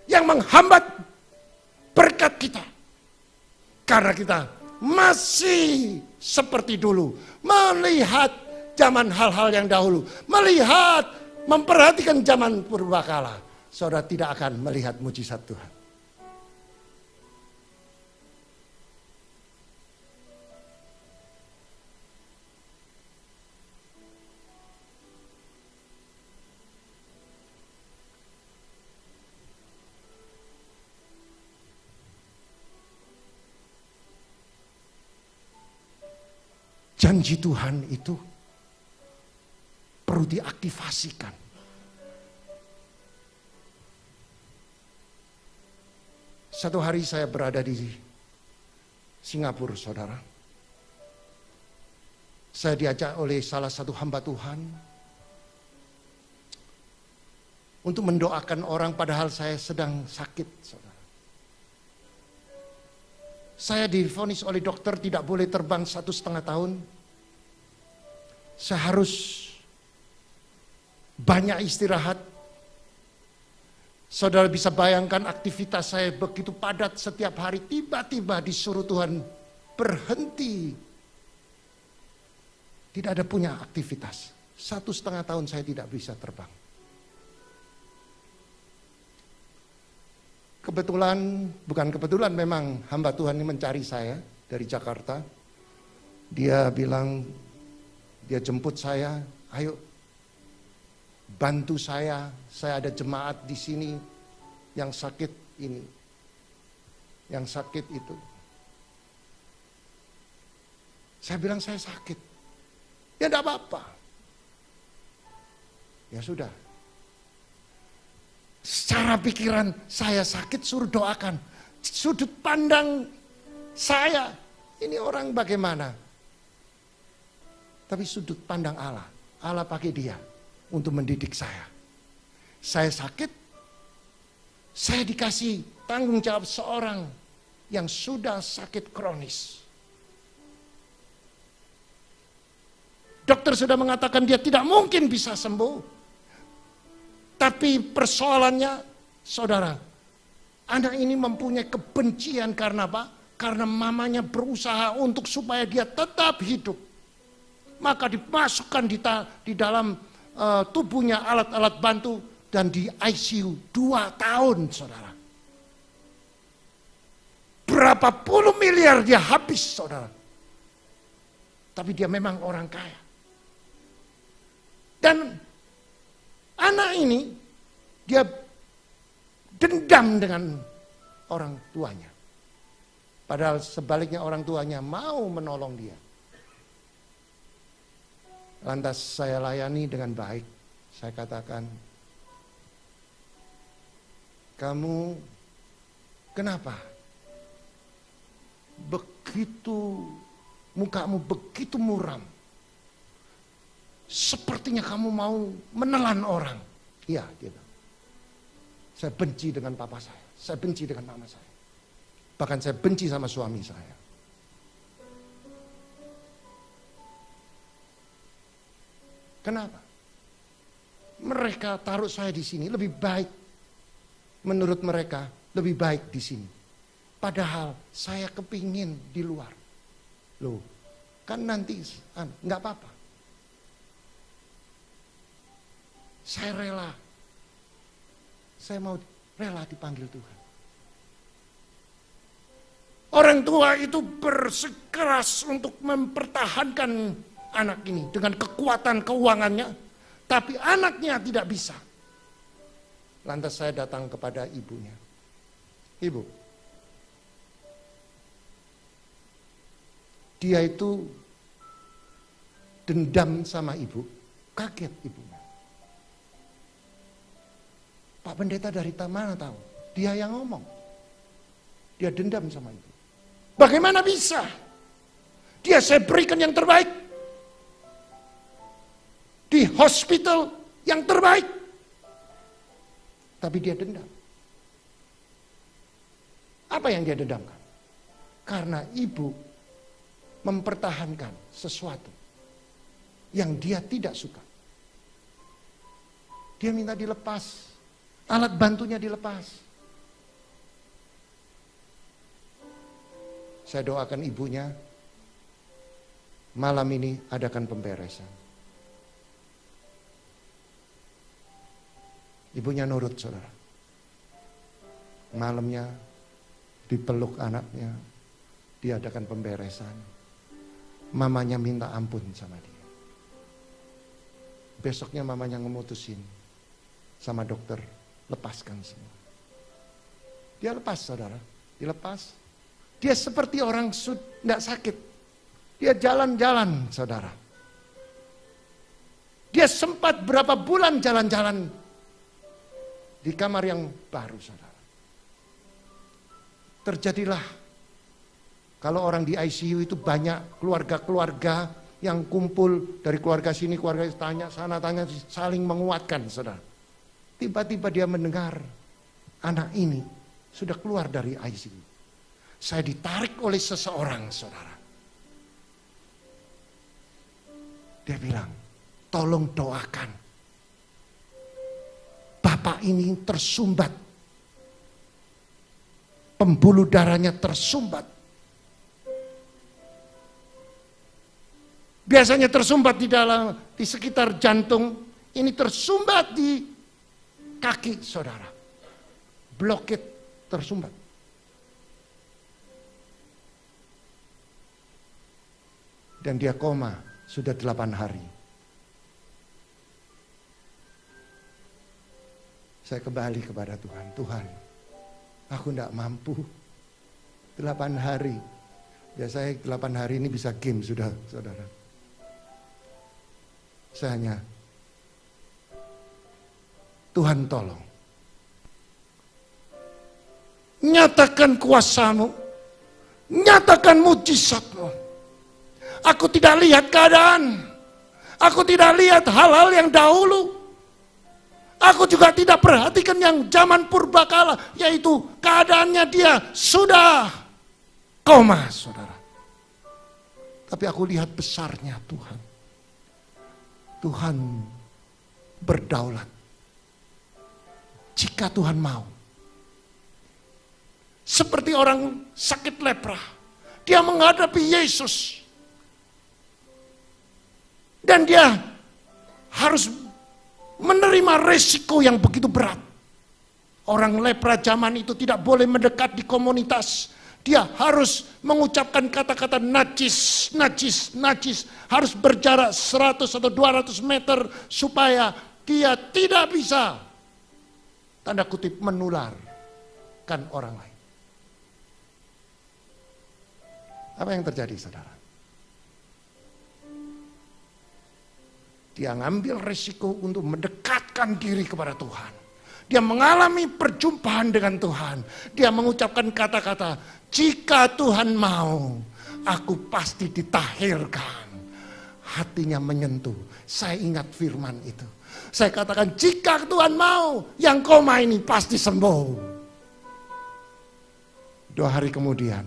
Yang menghambat berkat kita. Karena kita masih seperti dulu. Melihat zaman hal-hal yang dahulu. Melihat, memperhatikan zaman purbakala. Saudara tidak akan melihat mujizat Tuhan. Janji Tuhan itu perlu diaktifasikan. Satu hari saya berada di Singapura, saudara. Saya diajak oleh salah satu hamba Tuhan untuk mendoakan orang padahal saya sedang sakit, saudara. Saya divonis oleh dokter tidak boleh terbang 1,5 tahun. Saya harus banyak istirahat. Saudara bisa bayangkan aktivitas saya begitu padat setiap hari. Tiba-tiba disuruh Tuhan berhenti. Tidak ada punya aktivitas. 1,5 tahun saya tidak bisa terbang. Kebetulan, bukan kebetulan, memang hamba Tuhan ini mencari saya dari Jakarta. Dia bilang, dia jemput saya, ayo bantu saya ada jemaat di sini yang sakit ini, yang sakit itu. Saya bilang saya sakit, ya enggak apa-apa. Ya sudah. Secara pikiran saya sakit suruh doakan. Sudut pandang saya, ini orang bagaimana? Tapi sudut pandang Allah, Allah pakai dia untuk mendidik saya. Saya sakit, saya dikasih tanggung jawab seorang yang sudah sakit kronis. dokter sudah mengatakan dia tidak mungkin bisa sembuh. Tapi persoalannya, saudara, anak ini mempunyai kebencian karena apa? Karena mamanya berusaha untuk supaya dia tetap hidup. Maka dimasukkan di dalam tubuhnya alat-alat bantu dan di ICU 2 tahun, saudara. Berapa puluh miliar dia habis, saudara. Tapi dia memang orang kaya. Dan anak ini, dia dendam dengan orang tuanya. Padahal sebaliknya orang tuanya mau menolong dia. Lantas saya layani dengan baik. Saya katakan, kamu kenapa? Mukamu begitu muram. Sepertinya kamu mau menelan orang. Iya, gitu. Saya benci dengan papa saya benci dengan mama saya. Bahkan saya benci sama suami saya. Kenapa? Mereka taruh saya di sini lebih baik. Menurut mereka lebih baik di sini. Padahal saya kepingin di luar. Loh, kan nanti nggak apa-apa. Saya rela. Saya mau rela dipanggil Tuhan. Orang tua itu bersikeras untuk mempertahankan anak ini dengan kekuatan keuangannya, tapi anaknya tidak bisa. Lantas saya datang kepada ibunya. Ibu, dia itu dendam sama ibu, kaget ibunya. Pak Pendeta dari mana tahu? Dia yang ngomong. Dia dendam sama ibu. Bagaimana bisa? Dia saya berikan yang terbaik. Di hospital yang terbaik. Tapi dia dendam. Apa yang dia dendamkan? Karena ibu mempertahankan sesuatu yang dia tidak suka. Dia minta dilepas. Alat bantunya dilepas. Saya doakan ibunya, malam ini adakan pemberesan. Ibunya nurut, saudara. Malamnya dipeluk anaknya, diadakan pemberesan. Mamanya minta ampun sama dia. Besoknya mamanya ngemutusin sama dokter, lepaskan semua. Dia lepas, saudara. Dilepas. Dia seperti orang tidak sakit. Dia jalan-jalan, saudara. Dia sempat berapa bulan jalan-jalan di kamar yang baru, saudara. Terjadilah, kalau orang di ICU itu banyak keluarga-keluarga yang kumpul dari keluarga sini, keluarga tanya sana, tanya saling menguatkan, saudara. Tiba-tiba dia mendengar anak ini sudah keluar dari ICU. Saya ditarik oleh seseorang, saudara. Dia bilang, tolong doakan. Bapak ini tersumbat. Pembuluh darahnya tersumbat. Biasanya tersumbat di sekitar jantung. Ini tersumbat di kaki, saudara. Blokit tersumbat. Dan dia koma sudah 8 hari. Saya kembali kepada Tuhan. Tuhan, aku tidak mampu. 8 hari. Biasanya 8 hari ini bisa game sudah, saudara. Saya hanya, Tuhan tolong. Nyatakan kuasamu. Nyatakan mujizatmu. Aku tidak lihat keadaan. Aku tidak lihat hal-hal yang dahulu. Aku juga tidak perhatikan yang zaman purbakala. Yaitu keadaannya dia sudah koma, saudara. Tapi aku lihat besarnya Tuhan. Tuhan berdaulat. Jika Tuhan mau. Seperti orang sakit lepra. Dia menghadapi Yesus. Dan dia harus menerima resiko yang begitu berat. Orang lepra zaman itu tidak boleh mendekat di komunitas. Dia harus mengucapkan kata-kata najis, najis, najis. Harus berjarak 100 atau 200 meter supaya dia tidak bisa, tanda kutip, menularkan orang lain. Apa yang terjadi, saudara? Dia ngambil resiko untuk mendekatkan diri kepada Tuhan. Dia mengalami perjumpaan dengan Tuhan. Dia mengucapkan kata-kata, jika Tuhan mau, aku pasti ditahirkan. Hatinya menyentuh. Saya ingat firman itu. Saya katakan, jika Tuhan mau, yang koma ini pasti sembuh. 2 hari kemudian,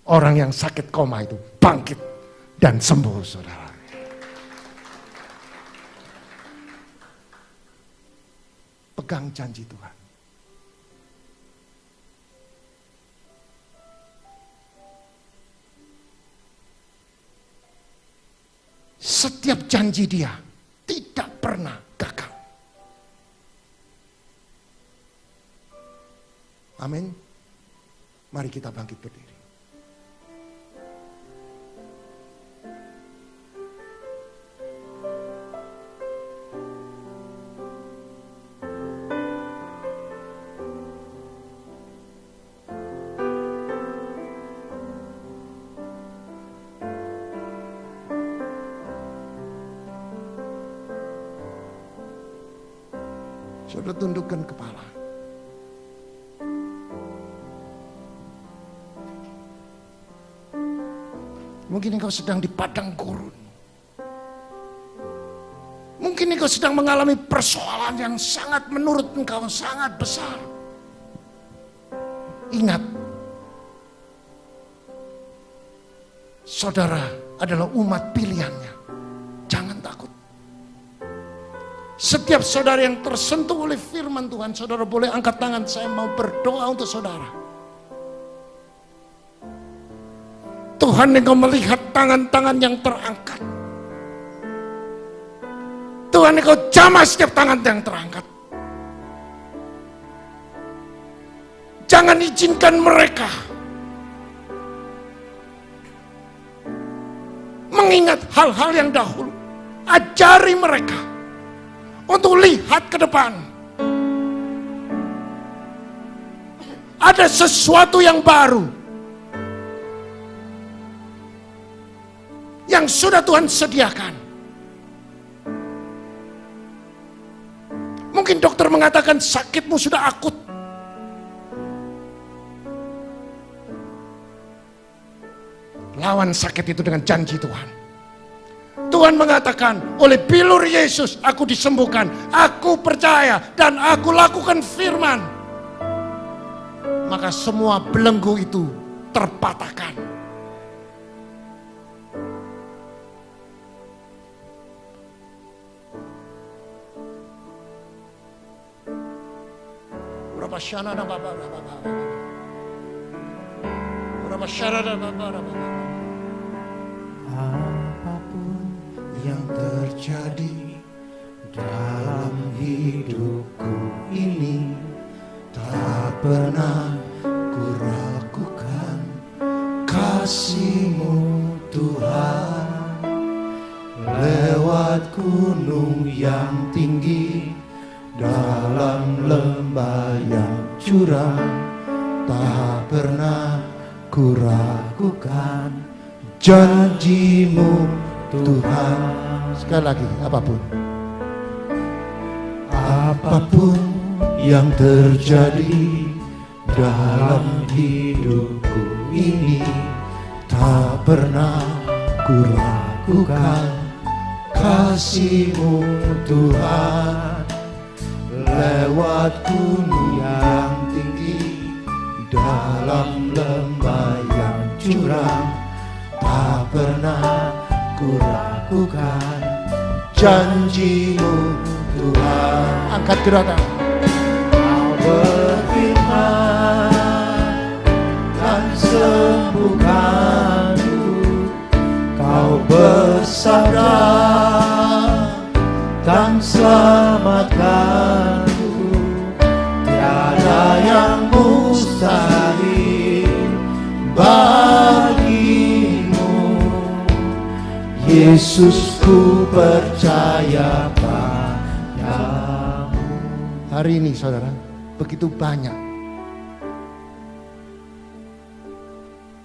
orang yang sakit koma itu bangkit dan sembuh, saudara. Pegang janji Tuhan. Setiap janji dia tidak pernah gagal. Amin. Mari kita bangkit berdiri. Saudara tundukkan kepala. Mungkin engkau sedang di padang gurun. Mungkin engkau sedang mengalami persoalan yang sangat menurut engkau sangat besar. Ingat, saudara adalah umat pilihannya. Jangan takut. Setiap saudara yang tersentuh oleh firman Tuhan, saudara boleh angkat tangan, saya mau berdoa untuk saudara. Tuhan, engkau melihat tangan-tangan yang terangkat. Tuhan, engkau jamah setiap tangan yang terangkat. Jangan izinkan mereka mengingat hal-hal yang dahulu. Ajari mereka untuk lihat ke depan. Ada sesuatu yang baru yang sudah Tuhan sediakan. Mungkin dokter mengatakan sakitmu sudah akut. Lawan sakit itu dengan janji Tuhan. Tuhan mengatakan, oleh bilur Yesus aku disembuhkan. Aku percaya dan aku lakukan firman. Maka semua belenggu itu terpatahkan. Berapa syarana Bapak. Berapa syarana Bapak. Yang terjadi dalam hidupku ini tak pernah kuragukan kasih-Mu Tuhan. Lewat gunung yang tinggi, dalam lembah yang curam, tak pernah kuragukan janji-Mu Tuhan. Sekali lagi, apapun yang terjadi dalam hidupku ini, tak pernah kuragukan kasih-Mu Tuhan. Lewat gunung yang tinggi, dalam lembah yang curam, tak pernah kuragukan janji-Mu Tuhan. Angkat kedua tangan. Kau berfirman dan sembuhkanku, Kau bersabda dan selamatkanku. Tiada yang mustahil bagi-Mu. Yesus, ku percaya padamu. Hari ini saudara, begitu banyak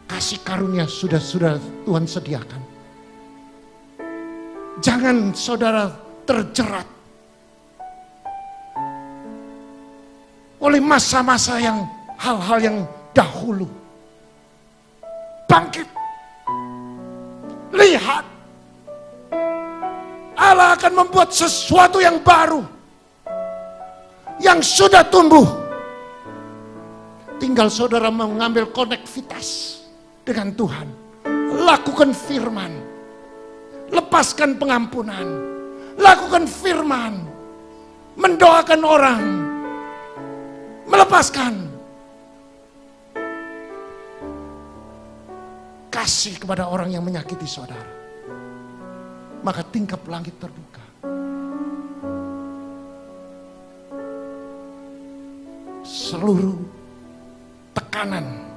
kasih karunia sudah Tuhan sediakan. Jangan saudara terjerat oleh masa-masa yang hal-hal yang dahulu. Bangkit, lihat, Allah akan membuat sesuatu yang baru, yang sudah tumbuh. Tinggal saudara mengambil konektivitas dengan Tuhan. Lakukan firman, lepaskan pengampunan, lakukan firman, mendoakan orang, melepaskan, kasih kepada orang yang menyakiti saudara, maka tingkap langit terbuka. Seluruh tekanan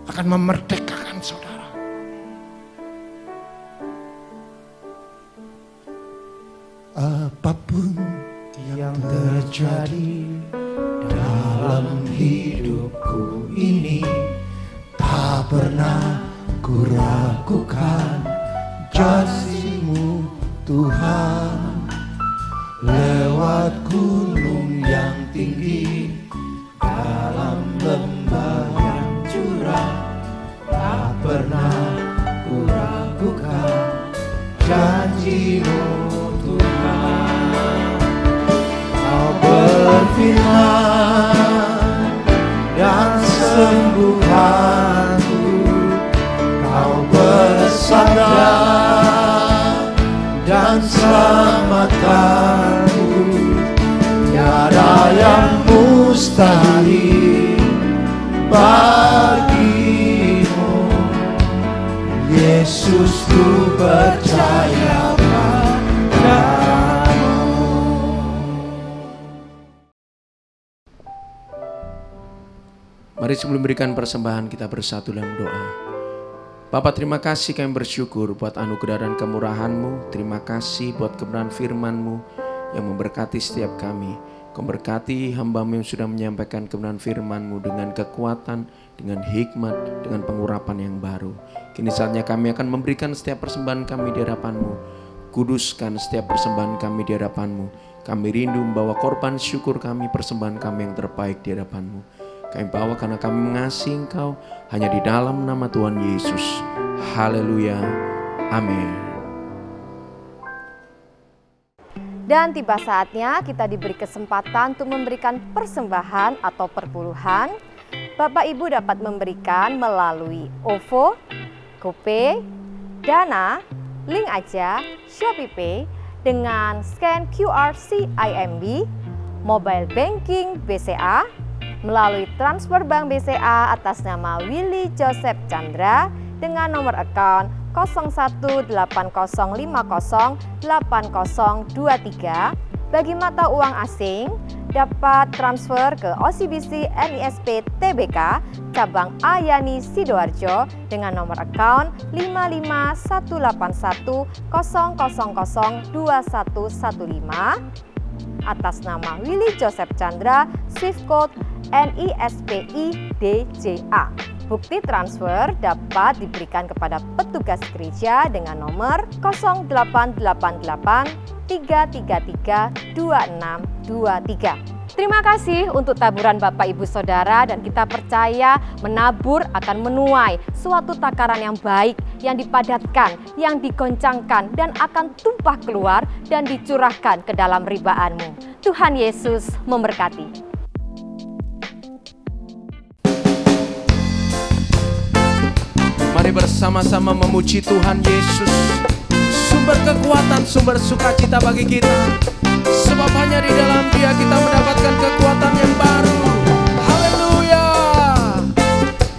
akan memerdekakan saudara. Apapun yang terjadi dalam hidupku ini, tak pernah ku ragukan janji-Mu Tuhan. Lewat gunung yang tinggi, dalam lembah yang curam, tak pernah ku ragukan janji-Mu Tuhan. Kau berfirman dan sembuhkanku, Kau bersabda dan selamatkanku. Tiada yang mustahil bagi-Mu. Yesus, ku percaya padamu. Mari sebelum memberikan persembahan kita bersatu dalam doa. Bapa, terima kasih, kami bersyukur buat anugerah dan kemurahan-Mu. Terima kasih buat kebenaran firman-Mu yang memberkati setiap kami. Kau berkati hamba-Mu yang sudah menyampaikan kebenaran firman-Mu dengan kekuatan, dengan hikmat, dengan pengurapan yang baru. Kini saatnya kami akan memberikan setiap persembahan kami di hadapan-Mu. Kuduskan setiap persembahan kami di hadapan-Mu. Kami rindu membawa korban syukur kami, persembahan kami yang terbaik di hadapan-Mu. Kami bawa karena kami mengasihi Engkau hanya di dalam nama Tuhan Yesus. Haleluya. Amin. Dan tiba saatnya kita diberi kesempatan untuk memberikan persembahan atau perpuluhan. Bapak Ibu dapat memberikan melalui OVO, GoPay, Dana, Link Aja, ShopeePay dengan scan QR CIMB, Mobile Banking BCA, melalui transfer bank BCA atas nama Willy Joseph Chandra dengan nomor account 0115080823. Bagi mata uang asing dapat transfer ke OCBC NISP TBK cabang Ayani Sidoarjo dengan nomor account 5518100002115 atas nama Willy Joseph Chandra, Swift Code NISPI DJA. Bukti transfer dapat diberikan kepada petugas gereja dengan nomor 0888 333 2623. Terima kasih untuk taburan Bapak Ibu Saudara, dan kita percaya menabur akan menuai suatu takaran yang baik, yang dipadatkan, yang digoncangkan, dan akan tumpah keluar dan dicurahkan ke dalam ribaanmu. Tuhan Yesus memberkati. Mari bersama-sama memuji Tuhan Yesus. sumber kekuatan, sumber sukacita bagi kita. Sebab hanya di dalam Dia kita mendapatkan kekuatan yang baru. Haleluya.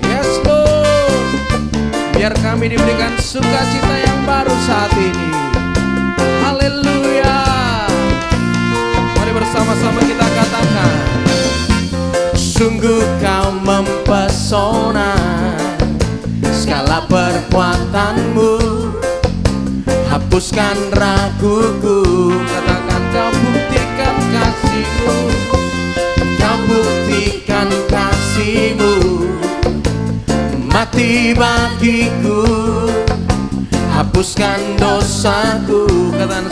Yes Lord. Biar kami diberikan sukacita yang baru saat ini. Haleluya. Mari bersama-sama kita katakan, sungguh kau mempesona, segala perbuatanmu hapuskan raguku. Katakan, kau buktikan kasihmu, kau buktikan kasihmu, mati bagiku, hapuskan dosaku. Katakan,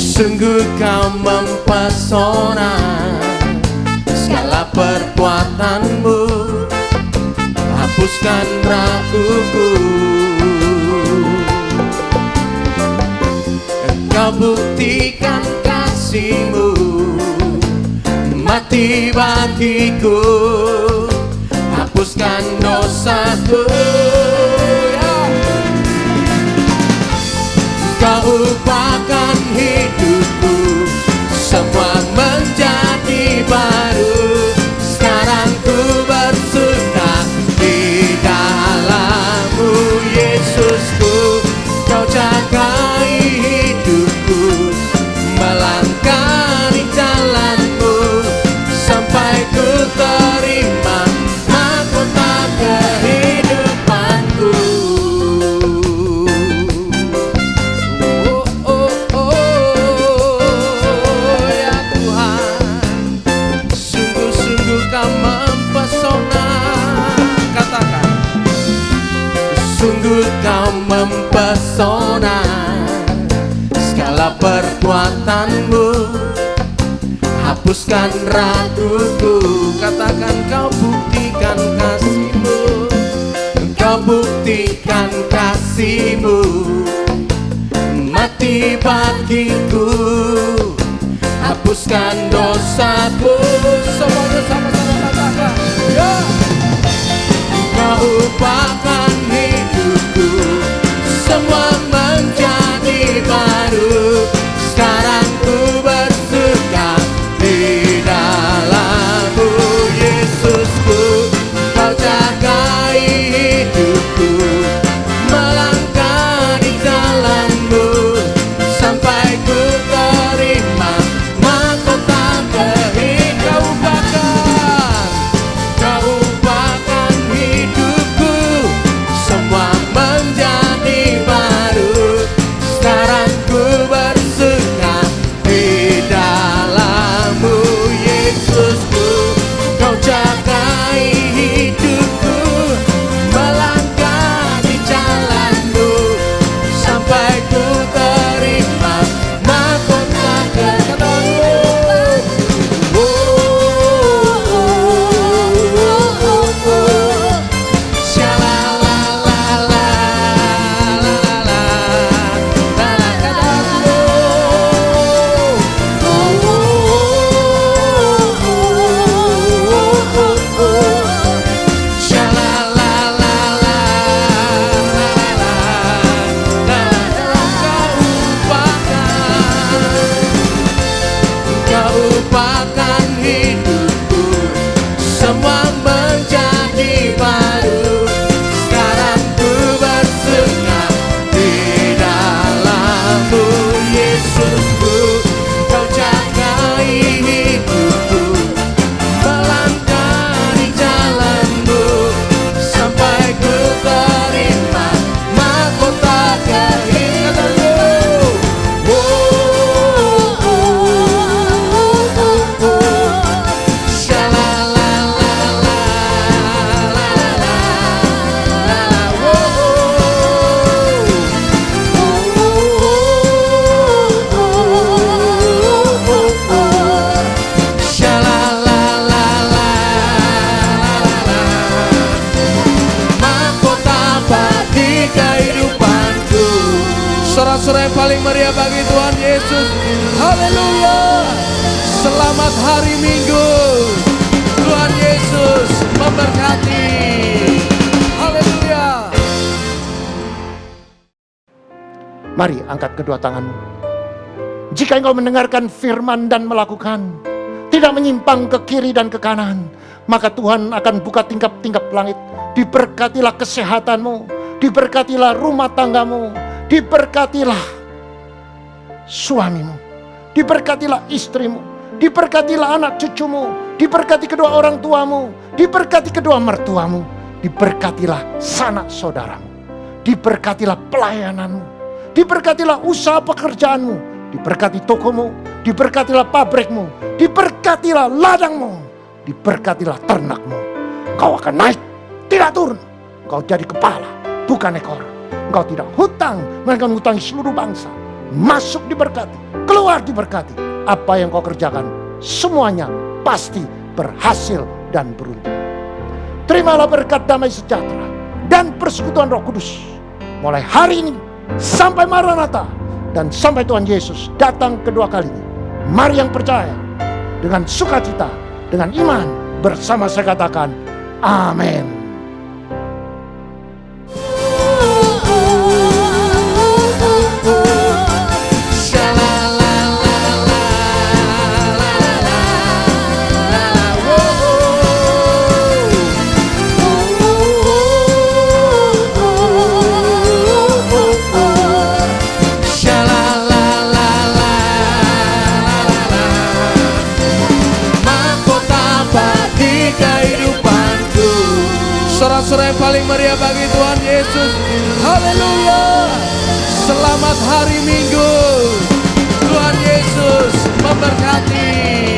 sungguh kau mempesona, segala perbuatanmu hapuskan raguku. Kau buktikan kasihmu, mati bagiku, hapuskan dosaku. Kau ubahkan hidupku, semua menjadi baru. Sekarang ku bersuka di dalam-Mu, Yesusku. Kau jagai hidupku, melangkah di jalan-Mu, sampai ku terima mahkota kehidupanku. Ya Tuhan, sungguh-sungguh Kau mempesona. Katakan, sungguh Kau mempesona, segala perbuatanmu hapuskan raguku. Katakan, kau buktikan kasihmu, kau buktikan kasihmu, mati bagiku, hapuskan dosaku. Semuanya sama-sama katakan, ya. Kau ubahkan hidupku, semua menjadi baru. Sekarang ku bersuka di dalam-Mu, Yesusku. Kau jagai hidupku, melangkah di jalan-Mu, sampai ku terima mahkota kehidupan. Kau ubahkan hidupku, semua menjadi baru. Sekarang ku bersuka di dalam-Mu, Yesusku. Kau jagai hidupku, melangkah di jalan-Mu, sampai ku terima mahkota kehidupan-Mu. Kau ubahkan hidupku, semua menjadi baru. Sekarang ku bersuka di dalam-Mu, Yesusku. Kau jagai hidupku, melangkah di jalan-Mu, sampai ku terima mahkota kehidupan-Mu. Mahkota bagi kehidupanku. Sorak-sorai yang paling meriah bagi Tuhan Yesus. Haleluya. Selamat hari Minggu. Tuhan Yesus memberkati. Haleluya. Mari angkat kedua tanganmu. Jika engkau mendengarkan firman dan melakukan, tidak menyimpang ke kiri dan ke kanan, maka Tuhan akan buka tingkap-tingkap langit. Diberkatilah kesehatanmu, diberkatilah rumah tanggamu, diberkatilah suamimu, diberkatilah istrimu, diberkatilah anak cucumu, diberkati kedua orang tuamu, diberkati kedua mertuamu, diberkatilah sanak saudaramu, diberkatilah pelayananmu, diberkatilah usaha pekerjaanmu, diberkati tokomu, diberkatilah pabrikmu, diberkatilah ladangmu, diberkatilah ternakmu. Kau akan naik, tidak turun. Kau jadi kepala, bukan ekor. Engkau tidak hutang, melainkan hutangi seluruh bangsa. Masuk diberkati, keluar diberkati. Apa yang kau kerjakan, semuanya pasti berhasil dan beruntung. Terimalah berkat damai sejahtera dan persekutuan Roh Kudus mulai hari ini sampai Maranatha dan sampai Tuhan Yesus datang kedua kalinya. Mari yang percaya dengan sukacita, dengan iman bersama saya katakan amin. Sorak-sorai paling meriah bagi Tuhan Yesus. Haleluya. Selamat hari Minggu. Tuhan Yesus memberkati.